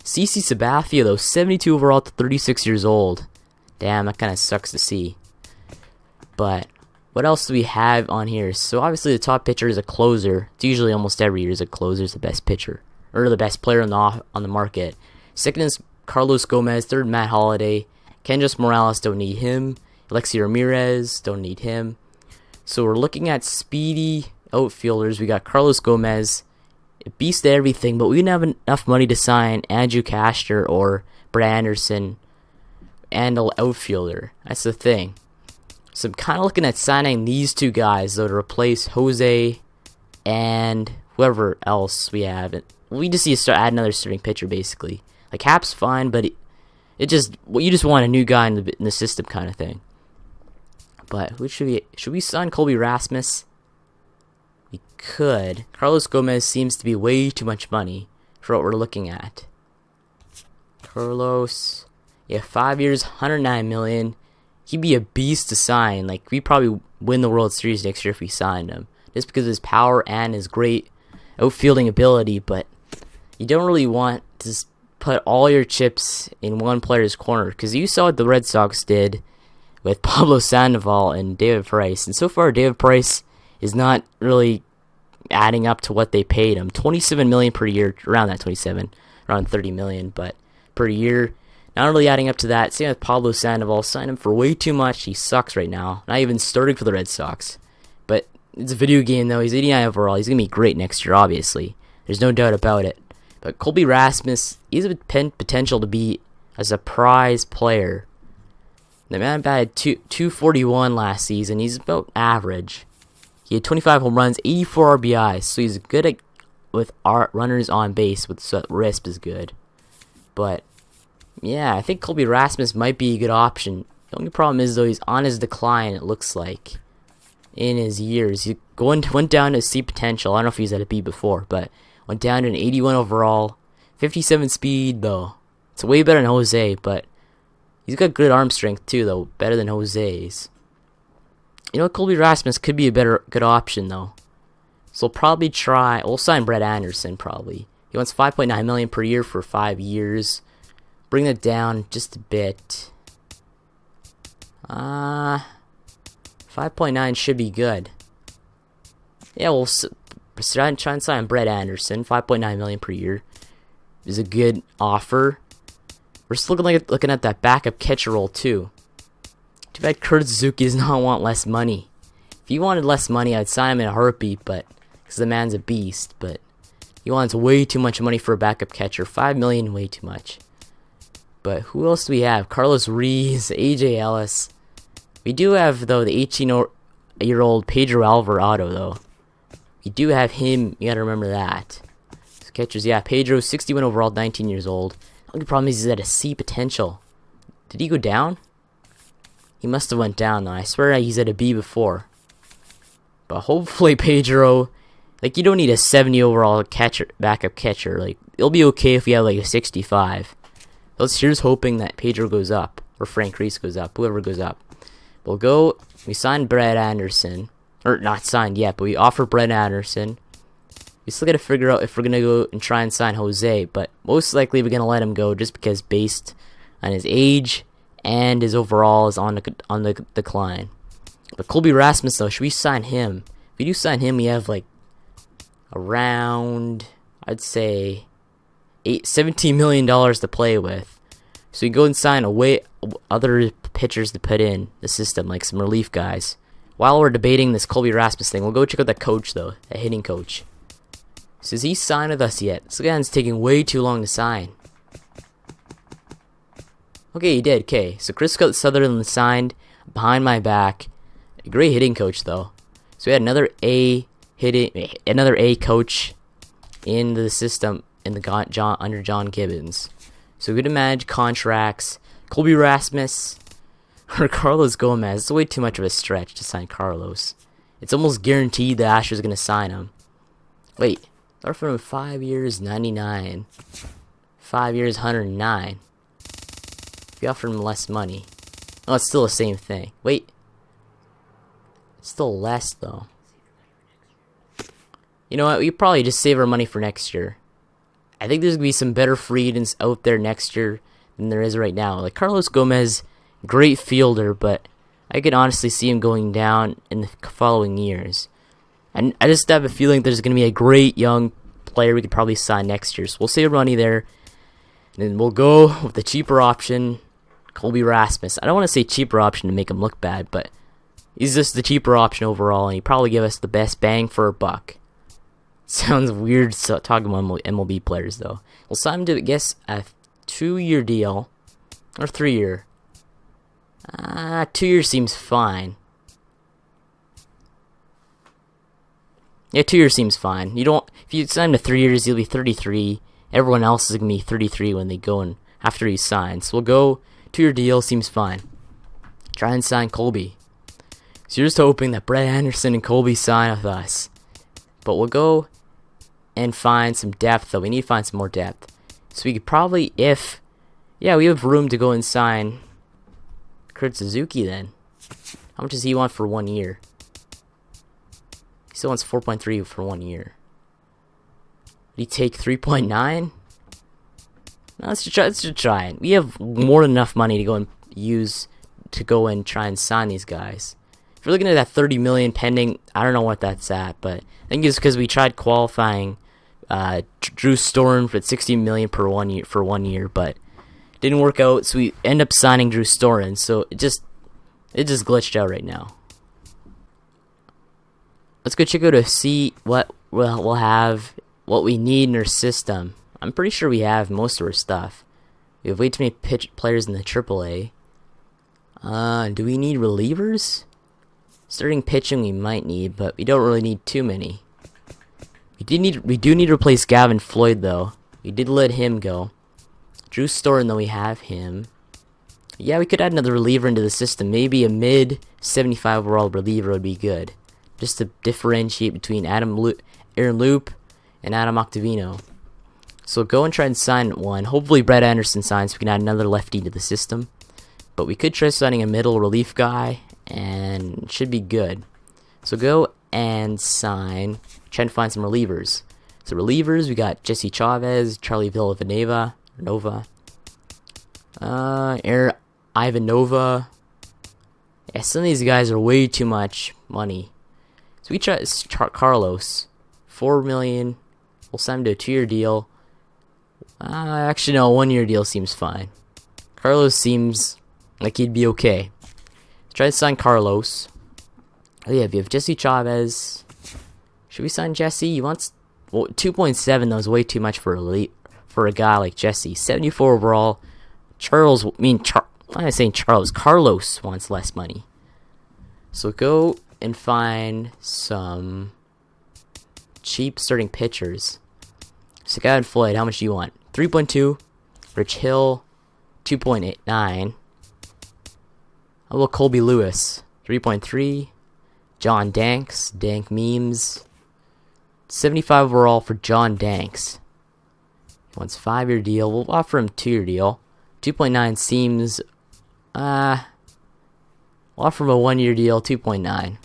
CC Sabathia though, 72 overall to 36 years old. Damn, that kind of sucks to see. But what else do we have on here? So obviously the top pitcher is a closer. It's usually almost every year is a closer is the best pitcher or the best player on the market. Second is Carlos Gomez. Third, Matt Holliday. Kendrys Morales, don't need him. Alexi Ramirez, don't need him. So we're looking at speedy outfielders. We got Carlos Gomez, a beast at everything, but we didn't have enough money to sign Andrew Kashner or Brett Anderson and an outfielder. That's the thing. So I'm kind of looking at signing these two guys, though, to replace Jose and whoever else we have. We just need to start adding another starting pitcher, basically. Like, Hap's you just want a new guy in the system kind of thing. But who should we sign Colby Rasmus? We could. Carlos Gomez seems to be way too much money for what we're looking at. Carlos, yeah, 5 years, $109 million. He'd be a beast to sign. Like, we'd probably win the World Series next year if we signed him, just because of his power and his great outfielding ability. But you don't really want to put all your chips in one player's corner, because you saw what the Red Sox did with Pablo Sandoval and David Price. And so far, David Price is not really adding up to what they paid him. $27 million per year, around that 27, around $30 million, but per year. Not really adding up to that. Same with Pablo Sandoval. Signed him for way too much. He sucks right now. Not even starting for the Red Sox. But it's a video game, though. He's 89 overall. He's going to be great next year, obviously. There's no doubt about it. But Colby Rasmus, he's a potential to be a surprise player. The man batted 241 last season. He's about average. He had 25 home runs, 84 RBIs, so he's good with runners on base. With RISP is good. But yeah, I think Colby Rasmus might be a good option. The only problem is though he's on his decline. It looks like in his years he went down to C potential. I don't know if he was at a B before, but went down to an 81 overall, 57 speed though. It's way better than Jose, but he's got good arm strength too, though. Better than Jose's. You know, Colby Rasmus could be a good option, though. So we'll sign Brett Anderson, probably. He wants $5.9 million per year for 5 years. Bring that down just a bit. 5.9 should be good. Yeah, we'll try and sign Brett Anderson, 5.9 million per year. Is a good offer. We're still looking at that backup catcher role too. Too bad Kurt Suzuki does not want less money. If he wanted less money, I'd sign him in a heartbeat, but because the man's a beast. But he wants way too much money for a backup catcher. 5 million, way too much. But who else do we have? Carlos Ruiz, AJ Ellis. We do have though the 18-year-old Pedro Alvarado though. We do have him. You gotta remember that. So catchers, yeah, Pedro, 61 overall, 19 years old. The only problem is he's at a C potential. Did he go down? He must have went down though. I swear he's at a B before. But hopefully Pedro, like, you don't need a 70 overall catcher, backup catcher. Like, it'll be okay if you have like a 65. Here's hoping that Pedro goes up, or Frank Reese goes up, whoever goes up. We signed Brett Anderson, or not signed yet, but we offer Brett Anderson. We still gotta figure out if we're gonna go and try and sign Jose, but most likely we're gonna let him go just because based on his age and his overall is on the decline. But Colby Rasmus though, should we sign him? If we do sign him, we have like around, I'd say, $17 million to play with. So we go and sign other pitchers to put in the system, like some relief guys. While we're debating this Colby Rasmus thing, we'll go check out that coach though, that hitting coach. So has he signed with us yet? This guy's taking way too long to sign. Okay, he did. Okay, so Chris Sutherland signed behind my back. A great hitting coach though. So we had another A coach in the system under John Gibbons. So we could imagine contracts. Colby Rasmus or Carlos Gomez. It's way too much of a stretch to sign Carlos. It's almost guaranteed the Astros are going to sign him. Wait, they're for him 5 years, 99. 5 years, 109. If you offer him less money. Oh, it's still the same thing. Wait. It's still less, though. You know what? We probably just save our money for next year. I think there's going to be some better free agents out there next year than there is right now. Like Carlos Gomez, great fielder, but I could honestly see him going down in the following years. And I just have a feeling there's going to be a great young player we could probably sign next year. So we'll save money there. And then we'll go with the cheaper option, Colby Rasmus. I don't want to say cheaper option to make him look bad, but he's just the cheaper option overall, and he probably give us the best bang for a buck. Sounds weird talking about MLB players, though. We'll sign him to, I guess, a 2-year deal. Or 3-year. 2 years seems fine. Yeah, 2 years seems fine. If you sign him to 3 years, he'll be 33. Everyone else is going to be 33 when they go and after he signs. So we'll go 2-year deal, seems fine. Try and sign Colby. So you're just hoping that Brett Anderson and Colby sign with us. But we'll go and find some depth, though. We need to find some more depth. So we could probably, we have room to go and sign Kurt Suzuki then. How much does he want for 1 year? He still wants 4.3 for 1 year. Did he take 3.9? No, let's just try it. We have more than enough money to go and use to go and try and sign these guys. If you're looking at that 30 million pending, I don't know what that's at, but I think it's because we tried qualifying Drew Storen for 60 million for 1 year, but it didn't work out. So we end up signing Drew Storen. So it just glitched out right now. Let's go check out to see what we'll have, what we need in our system. I'm pretty sure we have most of our stuff. We have way too many players in the AAA. Do we need relievers? Starting pitching we might need, but we don't really need too many. We do need to replace Gavin Floyd though. We did let him go. Drew Storen though, we have him. Yeah, we could add another reliever into the system. Maybe a mid 75 overall reliever would be good. Just to differentiate between Aaron Loop and Adam Octavino. So go and try and sign one. Hopefully Brett Anderson signs so we can add another lefty to the system. But we could try signing a middle relief guy, and it should be good. So go and sign, try and find some relievers. So relievers, we got Jesse Chavez, Charlie Villanueva, Ivan Nova. Yeah, some of these guys are way too much money. So we try Carlos, $4 million. We'll sign him to a 2-year deal. Actually, no, 1-year deal seems fine. Carlos seems like he'd be okay. Let's try to sign Carlos. Oh yeah, we have Jesse Chavez. Should we sign Jesse? He wants 2.7. That was way too much for a guy like Jesse. 74 overall. I'm saying Charles. Carlos wants less money. So go and find some cheap starting pitchers. Shaka and Floyd, how much do you want? 3.2. Rich Hill, 2.89. A little Colby Lewis, 3.3. John Danks, Dank Memes. 75 overall for John Danks. He wants 5-year deal. We'll offer him 2-year deal. 2.9 seems... we'll offer him a 1-year deal, 2.9. I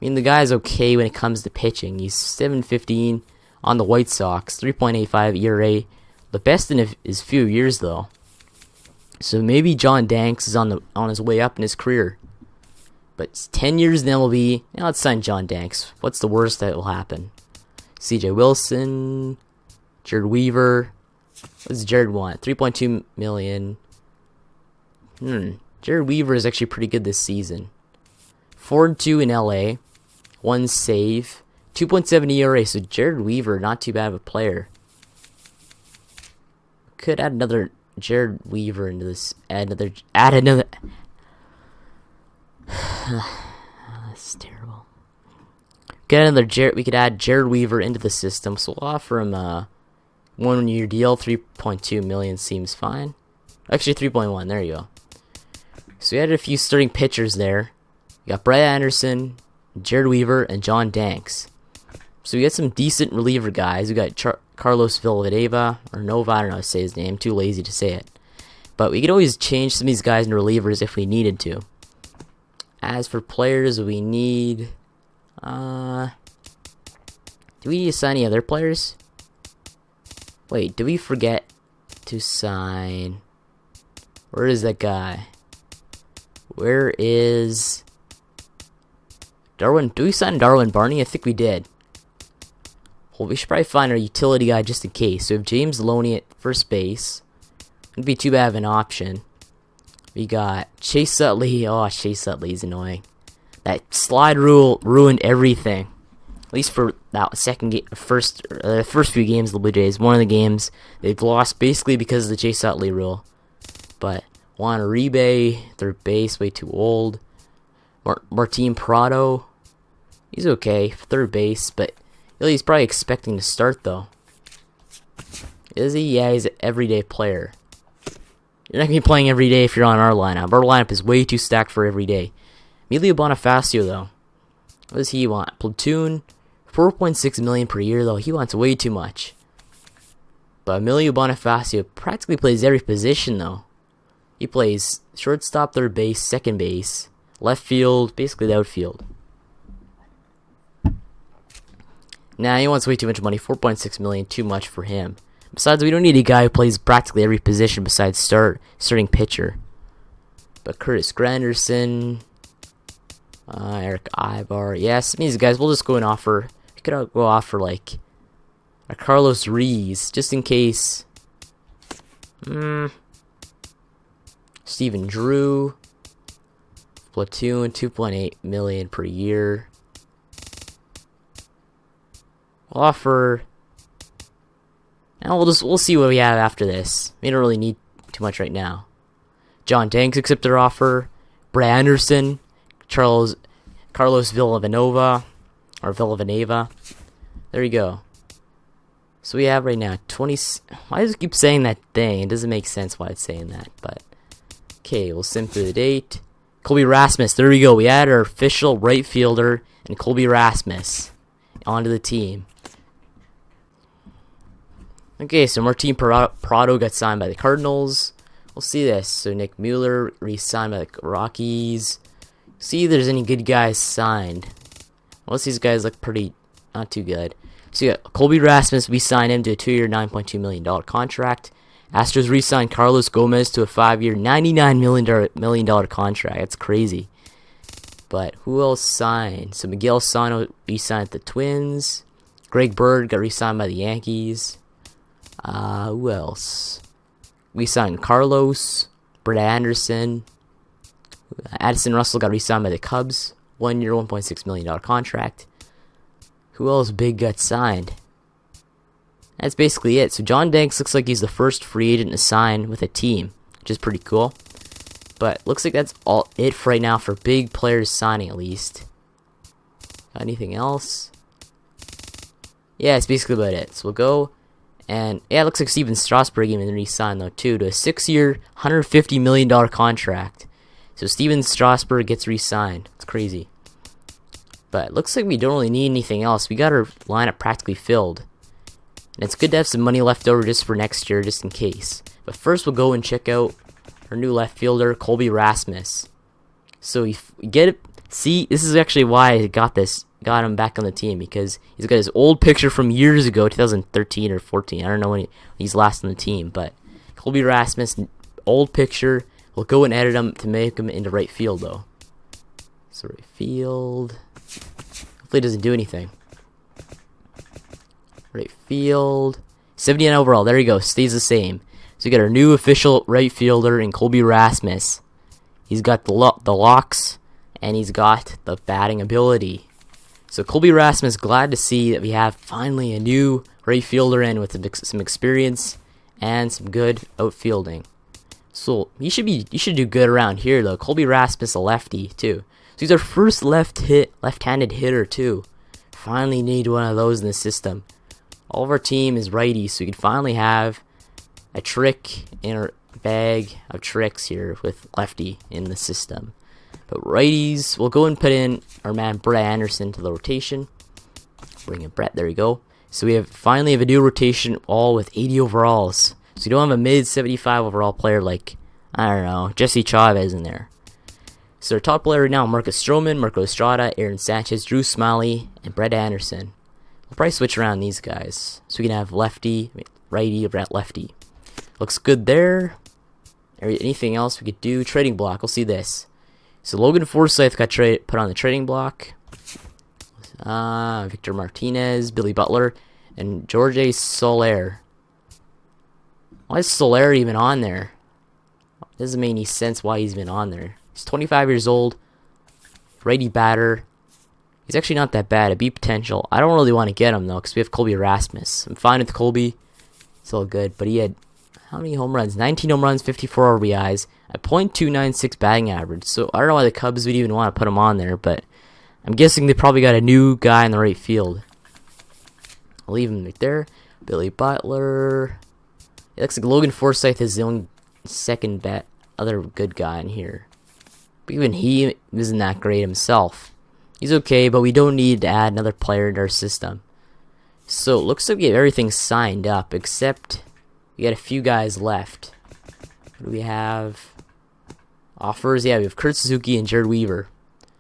mean, the guy's okay when it comes to pitching. He's 7.15 on the White Sox, 3.85 ERA. The best in his few years, though. So maybe John Danks is on his way up in his career. But it's 10 years in MLB. Now let's sign John Danks. What's the worst that will happen? CJ Wilson, Jared Weaver. What does Jared want? 3.2 million. Jared Weaver is actually pretty good this season. 4-2 in LA. 1 save. 2.7 ERA. So Jared Weaver, not too bad of a player. Could add another Jared Weaver into this. Add another. That's terrible. We could add Jared Weaver into the system. So we'll offer him a 1-year deal. 3.2 million seems fine. Actually, 3.1. There you go. So we added a few starting pitchers there. We got Brett Anderson, Jared Weaver, and John Danks. So we got some decent reliever guys. We got Carlos Villanova, or Nova, I don't know how to say his name. Too lazy to say it. But we could always change some of these guys into relievers if we needed to. As for players, we need... do we need to sign any other players? Wait, did we forget to sign... Where is that guy? Where is... Darwin? Do we sign Darwin Barney? I think we did. Well, we should probably find our utility guy just in case. So we have James Loney at first base. Wouldn't be too bad of an option. We got Chase Utley. Oh, Chase Utley's annoying. That slide rule ruined everything. At least for that first few games of the Blue Jays. One of the games they've lost basically because of the Chase Utley rule. But Juan Uribe, third base, way too old. Martin Prado, he's okay for third base, but he's probably expecting to start though. Is he? Yeah, he's an everyday player. You're not going to be playing every day if you're on our lineup. Our lineup is way too stacked for every day. Emilio Bonifacio, though. What does he want? Platoon, 4.6 million per year, though. He wants way too much. But Emilio Bonifacio practically plays every position, though. He plays shortstop, third base, second base, left field, basically the outfield. Nah, he wants way too much money. 4.6 million, too much for him. Besides, we don't need a guy who plays practically every position besides starting pitcher. But Curtis Granderson, Eric Ibar, yes, these guys, we'll just go and offer. We could go offer like a Carlos Rees, just in case. Steven Drew, Platoon, 2.8 million per year. We'll offer. Now we'll see what we have after this. We don't really need too much right now. John Danks accepted our offer. Brett Anderson, Carlos Villanova, or Villanova. There you go. So we have right now 20. I just keep saying that thing. It doesn't make sense why it's saying that, but okay. We'll sim through the date. Colby Rasmus. There we go. We add our official right fielder and Colby Rasmus onto the team. Okay, so Martin Prado got signed by the Cardinals. We'll see this. So Nick Mueller re-signed by the Rockies. See if there's any good guys signed. Most of these guys look pretty not too good. So you got Colby Rasmus. We signed him to a 2-year, $9.2 million contract. Astros re-signed Carlos Gomez to a 5-year, $99 million contract. That's crazy. But who else signed? So Miguel Sano re-signed the Twins. Greg Bird got re-signed by the Yankees. Who else? We signed Carlos, Brett Anderson. Addison Russell got re-signed by the Cubs. 1 year, $1.6 million contract. Who else big got signed? That's basically it. So John Danks looks like he's the first free agent to sign with a team, which is pretty cool. But looks like that's all it for right now for big players signing, at least. Got anything else? Yeah, it's basically about it. So we'll go, and yeah, it looks like Steven Strasburg even re-signed though too to a 6-year, $150 million contract. So Steven Strasburg gets re-signed. It's crazy. But it looks like we don't really need anything else. We got our lineup practically filled. And it's good to have some money left over just for next year, just in case. But first we'll go and check out our new left fielder, Colby Rasmus. So we get it. See, this is actually why I got him back on the team, because he's got his old picture from years ago, 2013 or 14. I don't know when he's last on the team, but Colby Rasmus, old picture. We'll go and edit him to make him into right field, though. So right field. Hopefully it doesn't do anything. Right field. 79 overall. There you go. Stays the same. So we got our new official right fielder in Colby Rasmus. He's got the locks, and he's got the batting ability. So Colby Rasmus, glad to see that we have finally a new right fielder in with some experience and some good outfielding. So he should do good around here though. Colby Rasmus, a lefty too. So he's our first left-handed hitter too. Finally need one of those in the system. All of our team is righty, so we can finally have a trick in our bag of tricks here with lefty in the system. But righties, we'll go and put in our man Brett Anderson to the rotation. Bring in Brett, there we go. So we finally have a new rotation, all with 80 overalls. So you don't have a mid-75 overall player like, I don't know, Jesse Chavez in there. So our top player right now, Marcus Stroman, Marco Estrada, Aaron Sanchez, Drew Smiley, and Brett Anderson. We'll probably switch around these guys. So we can have righty, Brett lefty. Looks good there. Anything else we could do? Trading block, we'll see this. So Logan Forsythe got put on the trading block. Victor Martinez, Billy Butler, and Jorge Soler. Why is Soler even on there? Doesn't make any sense why he's been on there. He's 25 years old, righty batter. He's actually not that bad. A B potential. I don't really want to get him though, because we have Colby Rasmus. I'm fine with Colby. It's all good. But he had how many home runs? 19 home runs, 54 RBIs, a .296 batting average. So I don't know why the Cubs would even want to put him on there, but I'm guessing they probably got a new guy in the right field. I'll leave him right there. Billy Butler. It looks like Logan Forsythe is the only second other good guy in here. But even he isn't that great himself. He's okay, but we don't need to add another player into our system. So it looks like we have everything signed up, except we got a few guys left. What do we have? Offers? Yeah, we have Kurt Suzuki and Jared Weaver.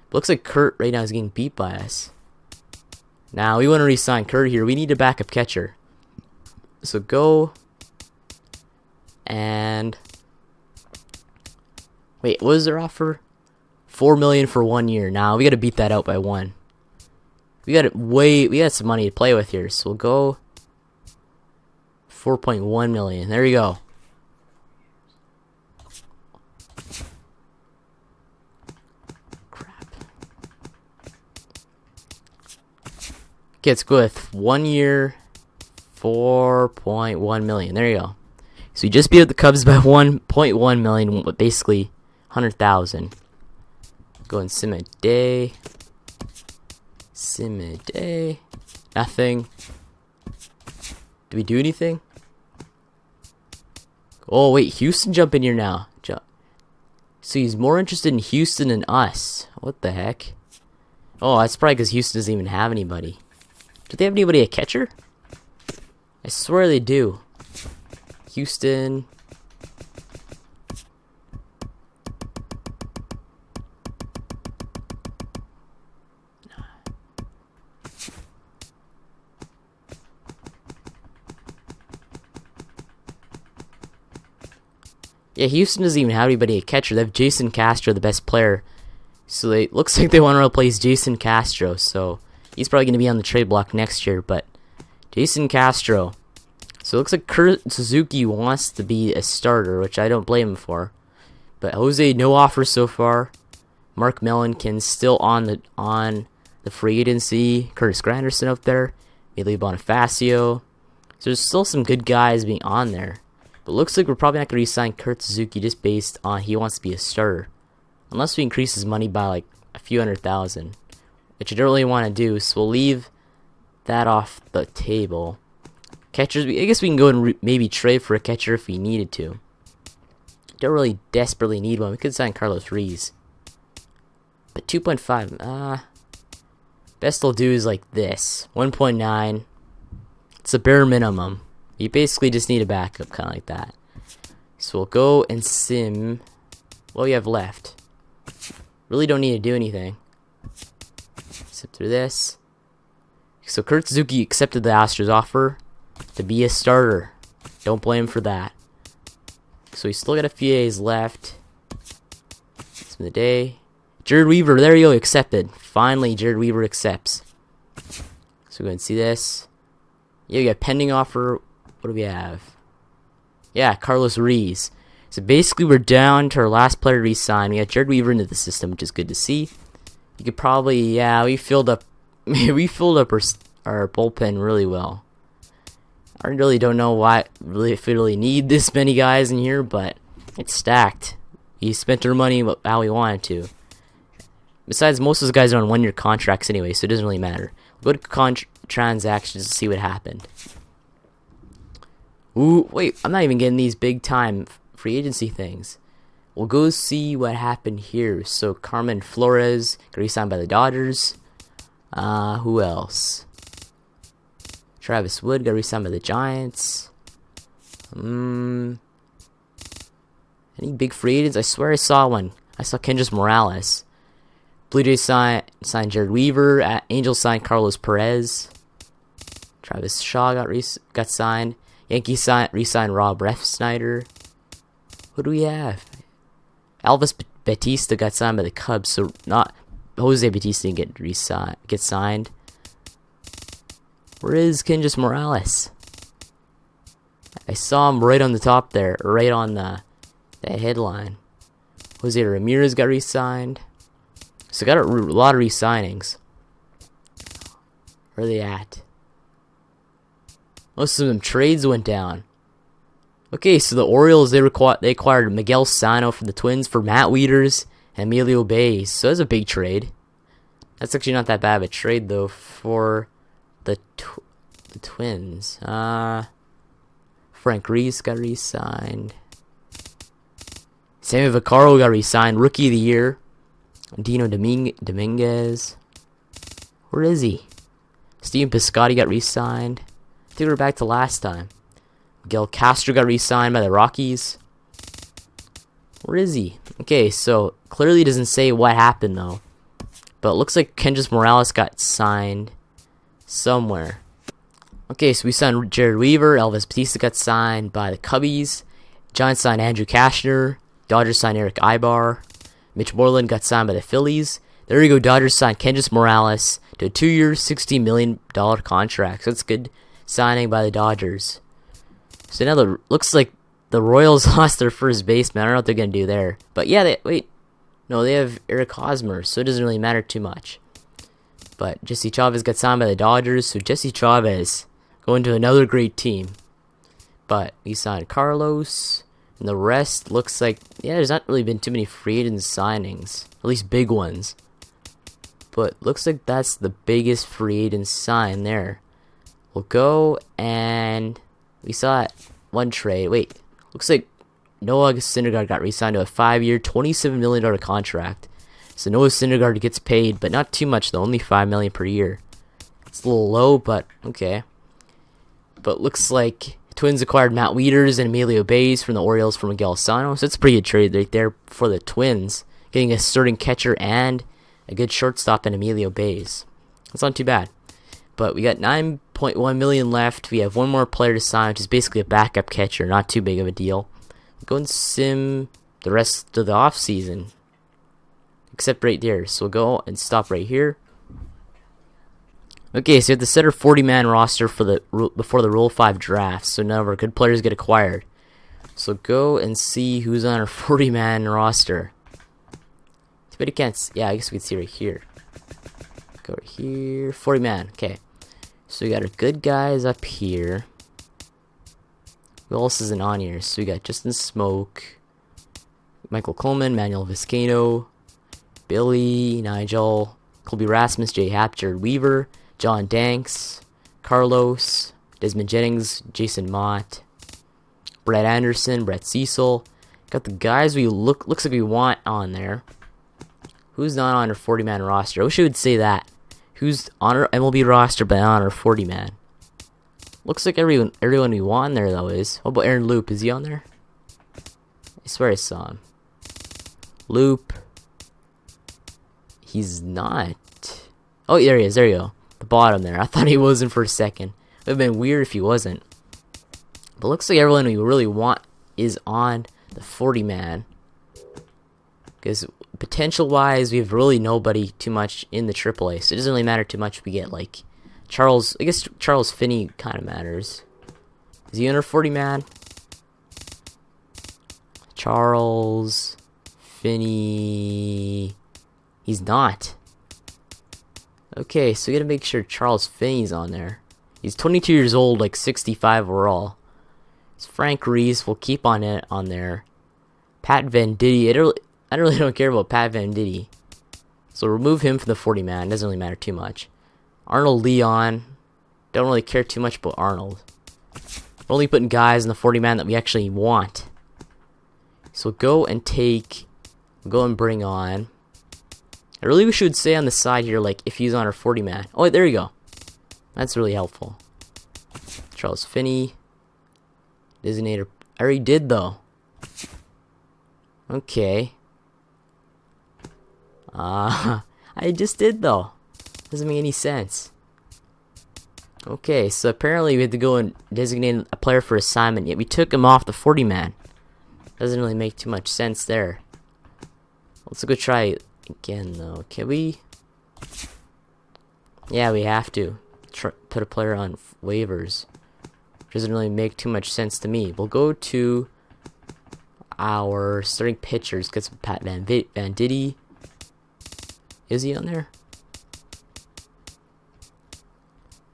But looks like Kurt right now is getting beat by us. Now, we want to re-sign Kurt here. We need a backup catcher. So go and wait, what was their offer? $4 million for 1 year. Now we got to beat that out by one. We got some money to play with here. So we'll go $4.1 million. There you go. Crap. Okay, let's go with 1 year, $4.1 million. There you go. So we just beat out the Cubs by $1.1 million, but basically 100,000. Go in Sim a day. Nothing. Do we do anything? Oh wait, Houston jump in here now. So he's more interested in Houston than us. What the heck? Oh, that's probably because Houston doesn't even have anybody. Do they have anybody at catcher? I swear they do. Houston. Yeah, Houston doesn't even have anybody at catcher. They have Jason Castro, the best player. So it looks like they want to replace Jason Castro. So he's probably going to be on the trade block next year. But Jason Castro. So it looks like Kurt Suzuki wants to be a starter, which I don't blame him for. But Jose, no offers so far. Mark Mellencamp still on the free agency. Curtis Granderson up there. Emilio Bonifacio. So there's still some good guys being on there. But looks like we're probably not going to re-sign Kurt Suzuki just based on he wants to be a starter. Unless we increase his money by like a few $100,000. Which I don't really want to do. So we'll leave that off the table. Catchers, I guess we can go and maybe trade for a catcher if we needed to. Don't really desperately need one. We could sign Carlos Ruiz. But 2.5, best I'll do is like this. 1.9. It's a bare minimum. You basically just need a backup, kind of like that. So we'll go and sim what we have left. Really don't need to do anything. Except through this. So Kurt Suzuki accepted the Astros offer to be a starter. Don't blame him for that. So we still got a few days left. It's been the day. Jared Weaver, there you go, accepted. Finally, Jared Weaver accepts. So go and see this. Yeah, we got pending offer. What do we have? Yeah, Carlos Ruiz. So basically, we're down to our last player to re-sign. We got Jared Weaver into the system, which is good to see. You could probably, yeah, we filled up our bullpen really well. I really don't know why, if we really need this many guys in here, but it's stacked. We spent our money how we wanted to. Besides, most of those guys are on one-year contracts anyway, so it doesn't really matter. We'll go to transactions to see what happened. Ooh, wait, I'm not even getting these big-time free agency things. We'll go see what happened here. So, Carmen Flores got re-signed by the Dodgers. Who else? Travis Wood got re-signed by the Giants. Any big free agents? I swear I saw one. I saw Kendrys Morales. Blue Jays signed Jared Weaver. Angels signed Carlos Perez. Travis Shaw got signed. Yankees re-signed Rob Refsnyder. What do we have? Elvis Bautista got signed by the Cubs, so not Jose Bautista didn't get signed. Where is Kendrys Morales? I saw him right on the top there, right on the headline. Jose Ramirez got re-signed. So got a lot of re-signings. Where are they at? Most of them trades went down. Okay, so the Orioles, they acquired Miguel Sano from the Twins for Matt Wieters and Emilio Baez. So that's a big trade. That's actually not that bad of a trade, though, for the Twins. Frank Reese got re-signed. Sammy Vaccaro got re-signed. Rookie of the Year. Dino Dominguez. Where is he? Steven Piscotty got re-signed. I think we're back to last time. Miguel Castro got re-signed by the Rockies. Where is he? Okay, so clearly doesn't say what happened, though. But it looks like Kendrys Morales got signed somewhere. Okay, so we signed Jared Weaver. Elvis Bautista got signed by the Cubbies. Giants signed Andrew Kashner. Dodgers signed Eric Ibar. Mitch Moreland got signed by the Phillies. There you go. Dodgers signed Kendrys Morales to a 2-year, $60 million contract. So that's good signing by the Dodgers. So now looks like the Royals lost their first baseman. I don't know what they're going to do there. But yeah, they have Eric Hosmer, so it doesn't really matter too much. But Jesse Chavez got signed by the Dodgers, so Jesse Chavez going to another great team. But we signed Carlos, and the rest looks like, yeah, there's not really been too many free agent signings, at least big ones. But looks like that's the biggest free agent sign there. We'll go and we saw one trade. Wait, looks like Noah Syndergaard got re-signed to a 5-year, $27 million contract. So Noah Syndergaard gets paid, but not too much though, only $5 million per year. It's a little low, but okay. But looks like Twins acquired Matt Wieters and Emilio Baez from the Orioles for Miguel Sano. So it's a pretty good trade right there for the Twins, getting a starting catcher and a good shortstop in Emilio Baez. That's not too bad. But we got $9.1 million left. We have one more player to sign, which is basically a backup catcher. Not too big of a deal. Go and sim the rest of the offseason. Except right there. So we'll go and stop right here. Okay, so you have to set our 40-man roster for before the Rule 5 draft, so none of our good players get acquired. So go and see who's on our 40-man roster. But you can't. Yeah, I guess we can see right here. Go right here, 40-man. Okay, so we got our good guys up here. Who else isn't on here? So we got Justin Smoke, Michael Coleman, Manuel Vizcaino, Billy, Nigel, Colby Rasmus, Jay Happ, Jared Weaver, John Danks, Carlos, Desmond Jennings, Jason Mott, Brett Anderson, Brett Cecil. Got the guys we looks like we want on there. Who's not on our 40-man roster? I wish I would say that. Who's on our MLB roster but not on our 40-man? Looks like everyone we want there though is. What about Aaron Loop? Is he on there? I swear I saw him. Loop. He's not. Oh, there he is. There you go. The bottom there. I thought he wasn't for a second. It would have been weird if he wasn't. But looks like everyone we really want is on the 40-man. Because potential-wise, we have really nobody too much in the AAA. So it doesn't really matter too much if we get, like, Charles. I guess Charles Finney kind of matters. Is he on our 40-man? Charles Finney. He's not. Okay, so we gotta make sure Charles Finney's on there. He's 22 years old, like 65 overall. It's Frank Reese. We'll keep on it on there. Pat Venditti. I really don't care about Pat Venditti. So remove him from the 40-man. Doesn't really matter too much. Arnold Leon. Don't really care too much about Arnold. We're only putting guys in the 40-man that we actually want. So go and bring on. I really wish you would say on the side here, like, if he's on our 40-man. Oh, wait, there you go. That's really helpful. Charles Finney. Designator. I already did, though. Okay. I just did, though. Doesn't make any sense. Okay, so apparently we had to go and designate a player for assignment, yet we took him off the 40-man. Doesn't really make too much sense there. Let's go try it again, though. Can we? Yeah, we have to put a player on waivers. Doesn't really make too much sense to me. We'll go to our starting pitchers. Get some Pat Venditti. Is he on there?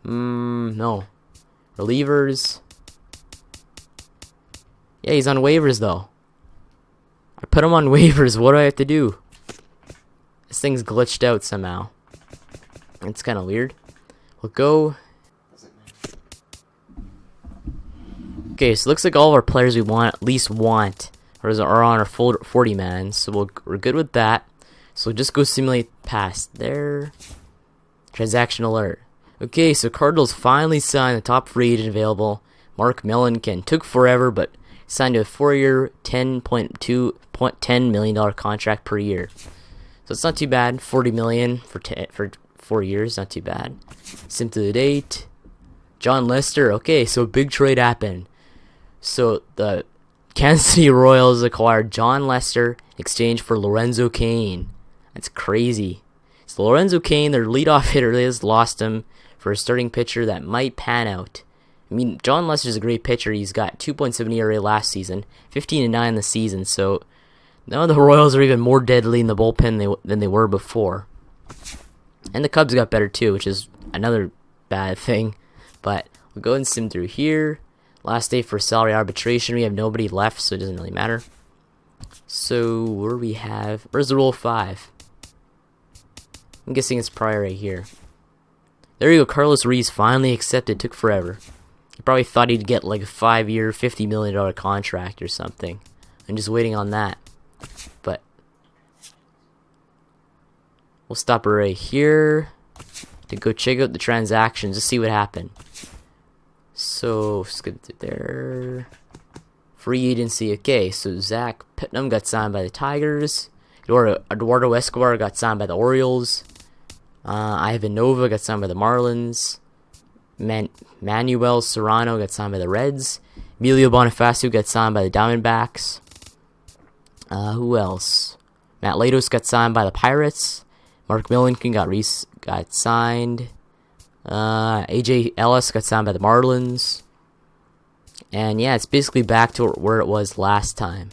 No. Relievers. Yeah, he's on waivers though. I put him on waivers. What do I have to do? This thing's glitched out somehow. It's kind of weird. We'll go. Okay, so it looks like all of our players we want, at least want, are on our full 40-man. So we're good with that. So just go simulate past there. Transaction alert. Okay, so Cardinals finally signed the top free agent available, Mark Mellencamp. Took forever, but signed to a 4-year, $10 million contract per year. So it's not too bad. $40 million for 4 years, not too bad. Sim to the date. John Lester. Okay, so a big trade happened. So the Kansas City Royals acquired John Lester in exchange for Lorenzo Cain. That's crazy. So Lorenzo Cain, their leadoff hitter, has lost him for a starting pitcher that might pan out. I mean, John Lester's a great pitcher. He's got 2.7 ERA last season, 15-9 in the season. So now the Royals are even more deadly in the bullpen than they were before. And the Cubs got better too, which is another bad thing. But we'll go and sim through here. Last day for salary arbitration. We have nobody left, so it doesn't really matter. So where's the Rule 5? I'm guessing it's probably right here. There you go. Carlos Reese finally accepted. Took forever. He probably thought he'd get like a 5-year, $50 million contract or something. I'm just waiting on that. But we'll stop right here to go check out the transactions. Just see what happened. So skip through there. Free agency. Okay, so Zach Putnam got signed by the Tigers. Eduardo Escobar got signed by the Orioles. Ivan Nova got signed by the Marlins. Manuel Serrano got signed by the Reds. Emilio Bonifacio got signed by the Diamondbacks. Who else? Matt Latos got signed by the Pirates. Mark Millenkin got signed AJ Ellis got signed by the Marlins. And yeah, it's basically back to where it was last time.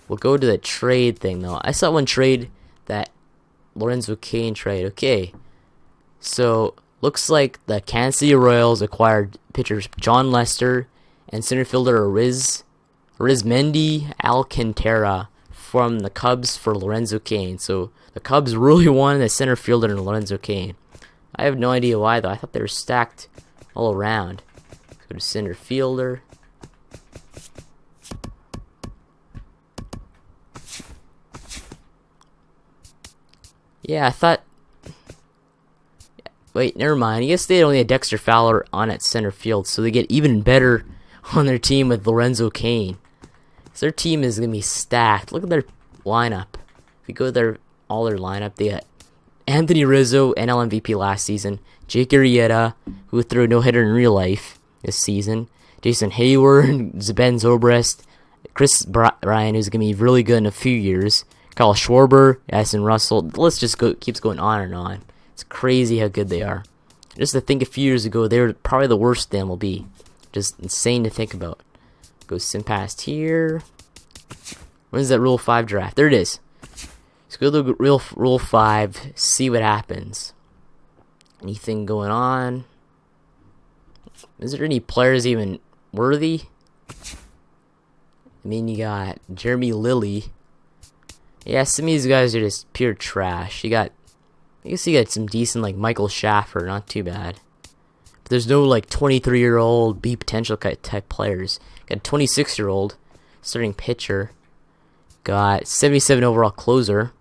We'll go to the trade thing though. I saw one trade, that Lorenzo Cain trade. Okay, so looks like the Kansas City Royals acquired pitchers John Lester and center fielder Arizmendi Alcantara from the Cubs for Lorenzo Cain. So the Cubs really wanted a center fielder in Lorenzo Cain. I have no idea why though. I thought they were stacked all around. Go to center fielder. Yeah, I thought. Wait, never mind. I guess they only had Dexter Fowler on at center field, so they get even better on their team with Lorenzo Cain. So their team is gonna be stacked. Look at their lineup. If you go to all their lineup, they got Anthony Rizzo, NL MVP last season. Jake Arrieta, who threw a no-hitter in real life this season. Jason Hayward, Ben Zobrist, Chris Bryan, who's gonna be really good in a few years. Kyle Schwarber, Addison Russell. The list just keeps going on and on. It's crazy how good they are. Just to think, a few years ago, they were probably the worst in MLB. Just insane to think about. Go sim past here. When's that Rule 5 draft? There it is. Let's go to the Rule 5, see what happens. Anything going on? Is there any players even worthy? I mean, you got Jeremy Lilly. Yeah, some of these guys are just pure trash. I guess you got some decent, like Michael Schaffer, not too bad. But there's no like 23-year-old B potential type players. Got a 26-year-old starting pitcher. Got 77 overall closer.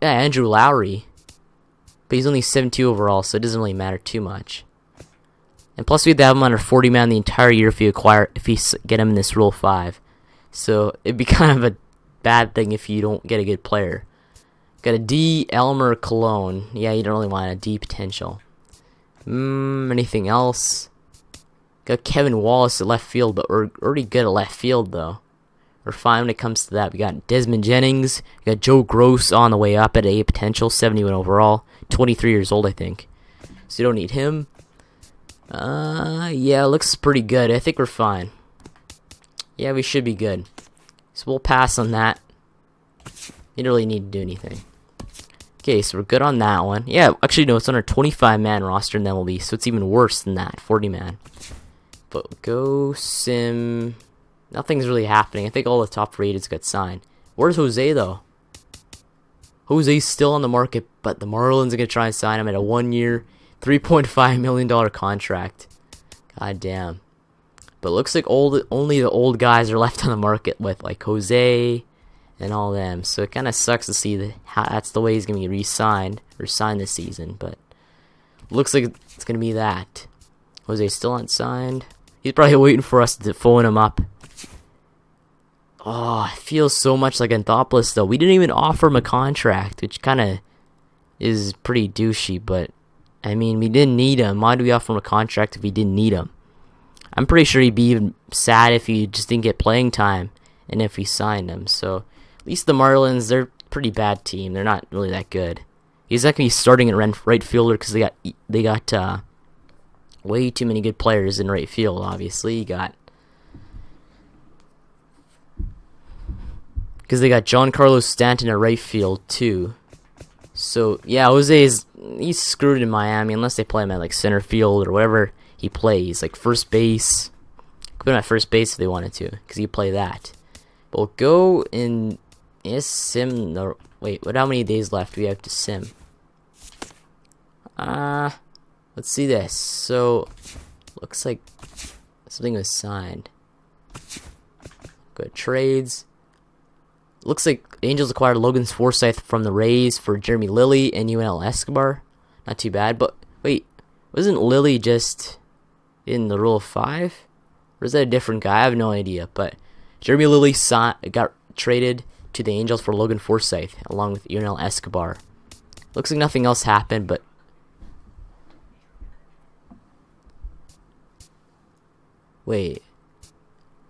Andrew Lowry. But he's only 72 overall, so it doesn't really matter too much. And plus, we have to have him under 40 man the entire year if you get him in this Rule 5. So it'd be kind of a bad thing if you don't get a good player. Got a D, Elmer Cologne. Yeah, you don't really want a D potential. Anything else? Got Kevin Wallace at left field, but we're already good at left field, though. We're fine when it comes to that. We got Desmond Jennings. We got Joe Gross on the way up at A potential, 71 overall. 23 years old, I think. So you don't need him. Yeah, looks pretty good. I think we're fine. Yeah, we should be good. So we'll pass on that. You don't really need to do anything. Okay, so we're good on that one. Yeah, actually, no, it's on our 25-man roster in MLB, so it's even worse than that, 40-man. But go sim. Nothing's really happening. I think all the top rateds got signed. Where's Jose, though? Jose's still on the market, but the Marlins are going to try and sign him at a 1-year, $3.5 million contract. God damn. But looks like only the old guys are left on the market with, like Jose and all them. So it kind of sucks to see how that's the way he's going to be re-signed or signed this season. But looks like it's going to be that. Jose's still unsigned. He's probably waiting for us to phone him up. Oh, it feels so much like Anthopoulos, though. We didn't even offer him a contract, which kind of is pretty douchey. But, I mean, we didn't need him. Why do we offer him a contract if we didn't need him? I'm pretty sure he'd be even sad if he just didn't get playing time and if we signed him. So, at least the Marlins, they're a pretty bad team. They're not really that good. He's not going to be starting at right fielder because they got way too many good players in right field, obviously. Because they got Giancarlo Stanton at right field, too. So, yeah, he's screwed in Miami unless they play him at, like, center field or whatever he plays. Like, first base. Could put him at first base if they wanted to, because he play that. But we'll go in sim. No, wait, how many days left do we have to sim? Let's see this. So, looks like something was signed. Go to trades. Looks like Angels acquired Logan Forsythe from the Rays for Jeremy Lilly and UNL Escobar. Not too bad, but wait, wasn't Lilly just in the Rule 5? Or is that a different guy? I have no idea, but Jeremy Lilly got traded to the Angels for Logan Forsythe along with UNL Escobar. Looks like nothing else happened, but wait,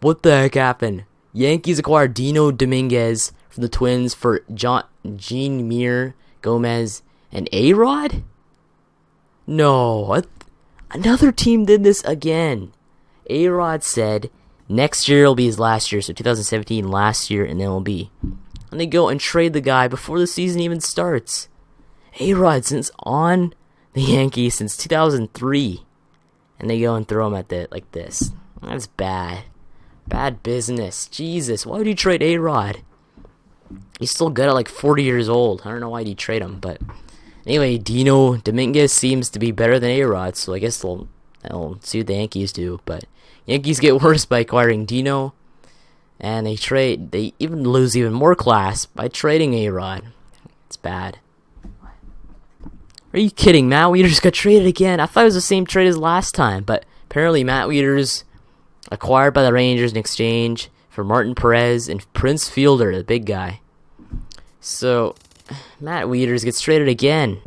what the heck happened? Yankees acquired Dino Dominguez from the Twins for Jean Gomez An A-Rod? No, another team did this again. A-Rod said next year will be his last year, so 2017 last year in MLB. And they go and trade the guy before the season even starts. A-Rod since on the Yankees since 2003. And they go and throw him at the like this. That's bad. Bad business. Jesus, why would you trade A-Rod? He's still good at like 40 years old. I don't know why you trade him, but anyway, Dino Dominguez seems to be better than A-Rod, so I guess they'll see what the Yankees do. But Yankees get worse by acquiring Dino, and they even lose even more class by trading A-Rod. It's bad. Are you kidding? Matt Wieters got traded again. I thought it was the same trade as last time, but apparently Matt Wieters acquired by the Rangers in exchange for Martin Perez and Prince Fielder, the big guy. So Matt Wieters gets traded again.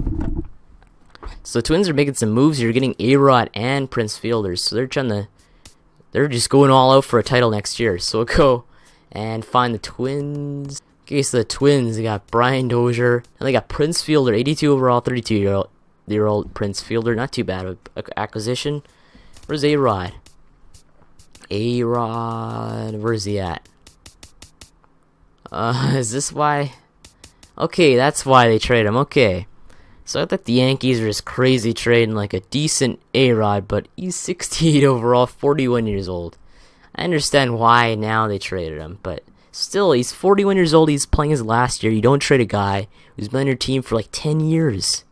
So the Twins are making some moves here, getting A-Rod and Prince Fielder. So they're just going all out for a title next year. So we'll go and find the Twins. Okay, so the Twins, they got Brian Dozier, and they got Prince Fielder, 82 overall, 32-year-old Prince Fielder. Not too bad of acquisition. Where's A-Rod? A-Rod, where's he at? Is this why? Okay, that's why they trade him. Okay. So I thought the Yankees were just crazy trading like a decent A-Rod, but he's 68 overall, 41 years old. I understand why now they traded him, but still, he's 41 years old, he's playing his last year. You don't trade a guy who's been on your team for like 10 years.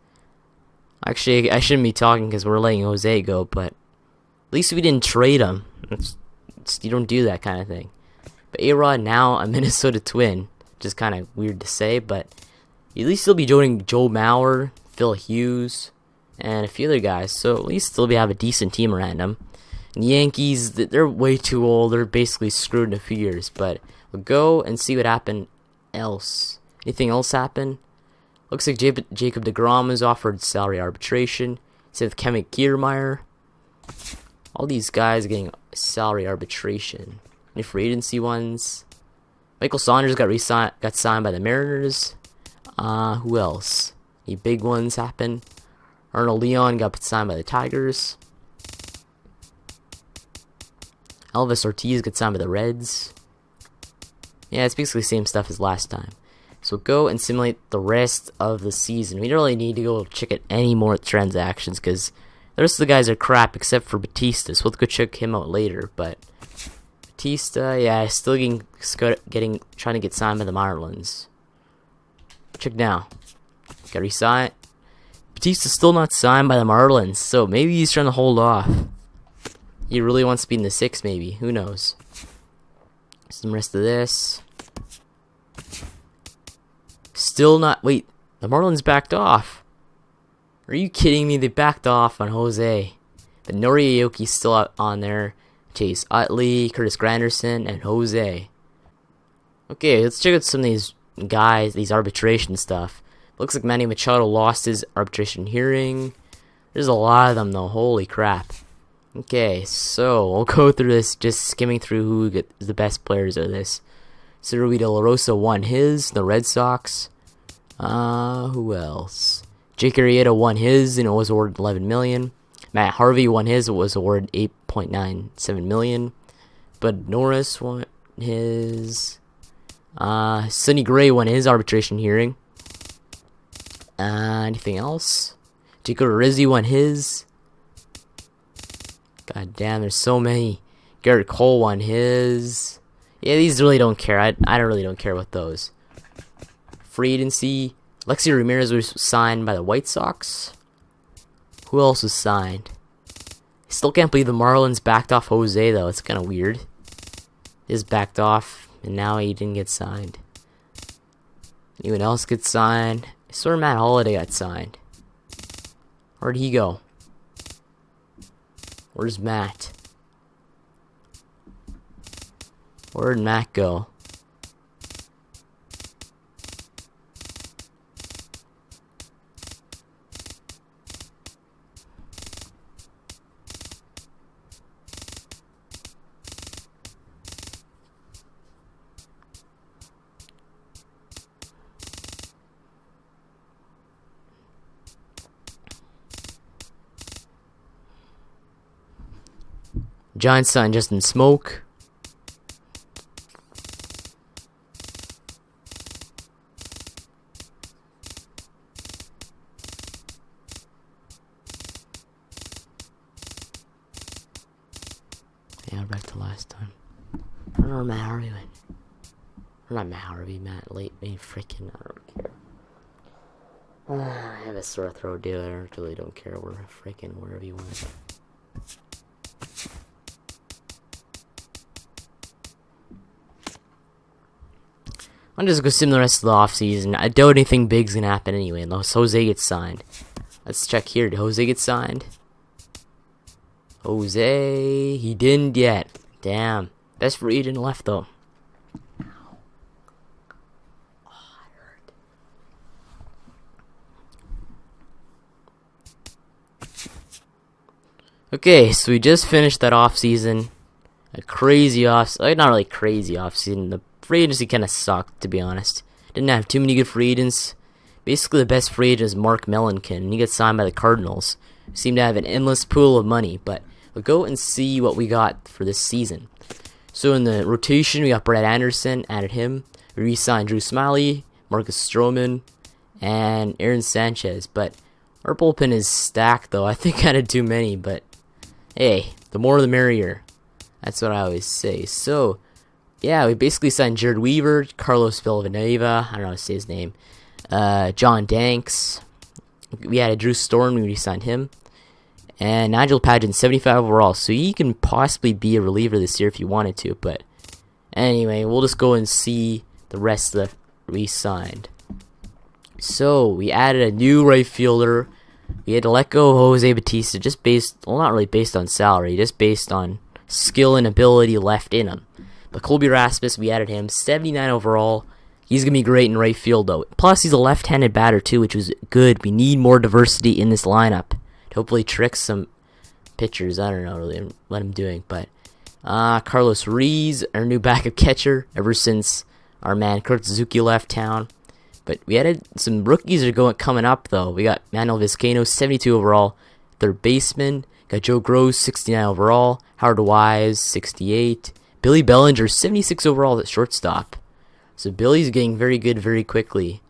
Actually, I shouldn't be talking because we're letting Jose go, but at least we didn't trade him. You don't do that kind of thing. But A-Rod now a Minnesota Twin, which is kind of weird to say, but at least he'll be joining Joe Mauer, Phil Hughes, and a few other guys, so at least they'll have a decent team around him. And the Yankees, they're way too old, they're basically screwed in a few years, but we'll go and see what happened else. Anything else happen? Looks like Jacob deGrom is offered salary arbitration. Same with Kevin Kiermaier. All these guys are getting salary arbitration. Any free agency ones? Michael Saunders got signed by the Mariners. Who else? Any big ones happen? Arnold Leon got signed by the Tigers. Elvis Ortiz got signed by the Reds. Yeah, it's basically the same stuff as last time. So go and simulate the rest of the season. We don't really need to go check out any more transactions because the rest of the guys are crap except for Bautista. So we'll go check him out later. But Bautista, yeah, still trying to get signed by the Marlins. Check now. Got re-signed. Bautista's still not signed by the Marlins, so maybe he's trying to hold off. He really wants to be in the 6, maybe. Who knows? Some rest of this. Still not. Wait, the Marlins backed off. Are you kidding me? They backed off on Jose. But Nori Aoki's still out on there. Chase Utley, Curtis Granderson, and Jose. Okay, let's check out some of these guys, these arbitration stuff. Looks like Manny Machado lost his arbitration hearing. There's a lot of them though. Holy crap. Okay, so we'll go through this, just skimming through who the best players of this. Ciro De La Rosa won his, the Red Sox. Who else? Jake Arrieta won his, and it was awarded $11 million. Matt Harvey won his, it was awarded $8.97 million. Bud Norris won his. Sonny Gray won his arbitration hearing. Anything else? Jacob Rizzi won his. God damn, there's so many. Garrett Cole won his. Yeah, these really don't care. I really don't care about those. Free agency. Lexi Ramirez was signed by the White Sox. Who else was signed? I still can't believe the Marlins backed off Jose, though. It's kind of weird. He just backed off, and now he didn't get signed. Anyone else get signed? I swear Matt Holliday got signed. Where'd he go? Where's Matt? Where'd Matt go? Giants signed Justin Smoke. Yeah, back to last time. Or Matt Harvey went. Or not Matt Harvey, Matt Late. Freaking, I don't care. I have a sore throat, dude. I really don't care wherever you went. I'm just gonna sim the rest of the offseason. I doubt anything big's gonna happen anyway, unless Jose gets signed. Let's check here. Did Jose get signed? Jose, he didn't yet. Damn. Best free agent left though. Okay, so we just finished that offseason. A crazy not really crazy offseason. The free agency kind of sucked, to be honest. Didn't have too many good free agents. Basically, the best free agent is Mark Mellencamp, and he gets signed by the Cardinals. We seem to have an endless pool of money, but we'll go and see what we got for this season. So in the rotation, we got Brett Anderson, added him. We re-signed Drew Smyly, Marcus Stroman, and Aaron Sanchez. But our bullpen is stacked, though. I think I added too many, but hey, the more the merrier. That's what I always say. So, yeah, we basically signed Jared Weaver, Carlos Villanueva, I don't know how to say his name, John Danks. We added Drew Storm, we re-signed him. And Nigel Pageant, 75 overall. So he can possibly be a reliever this year if you wanted to. But anyway, we'll just go and see the rest of the re-signed. So, we added a new right fielder. We had to let go of Jose Bautista just not really based on salary, just based on skill and ability left in him. But Colby Rasmus, we added him, 79 overall. He's going to be great in right field, though. Plus, he's a left-handed batter, too, which was good. We need more diversity in this lineup to hopefully trick some pitchers. I don't know really what I'm doing. But Carlos Ruiz, our new backup catcher, ever since our man Kurt Suzuki left town. But we added some rookies that are coming up, though. We got Manuel Vizcaino, 72 overall. Third baseman. Got Joe Gross, 69 overall. Howard Wise, 68. Billy Bellinger, 76 overall at shortstop. So Billy's getting very good very quickly.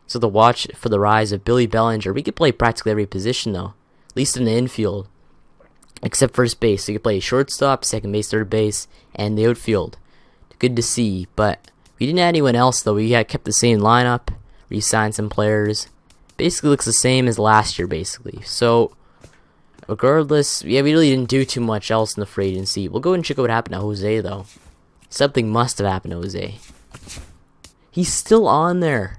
So to watch for the rise of Billy Bellinger. We could play practically every position, though. At least in the infield. Except first base. So you could play shortstop, second base, third base, and the outfield. Good to see. But we didn't add anyone else, though. We kept the same lineup. Re-signed some players. Basically looks the same as last year, basically. So, regardless, yeah, we really didn't do too much else in the free agency. We'll go and check out what happened to Jose, though. Something must have happened to Jose. He's still on there.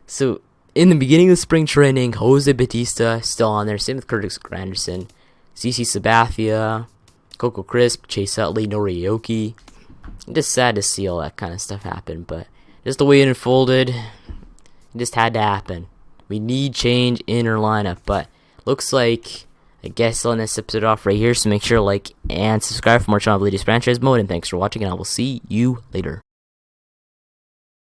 So, in the beginning of spring training, Jose Bautista still on there. Same with Curtis Granderson. CC Sabathia, Coco Crisp, Chase Utley, Nori Aoki. Just sad to see all that kind of stuff happen, but just the way it unfolded, it just had to happen. We need change in our lineup, but looks like I guess I'll end this episode off right here. So make sure to like and subscribe for more Channel of Ladies Franchise Mode. And thanks for watching, and I will see you later.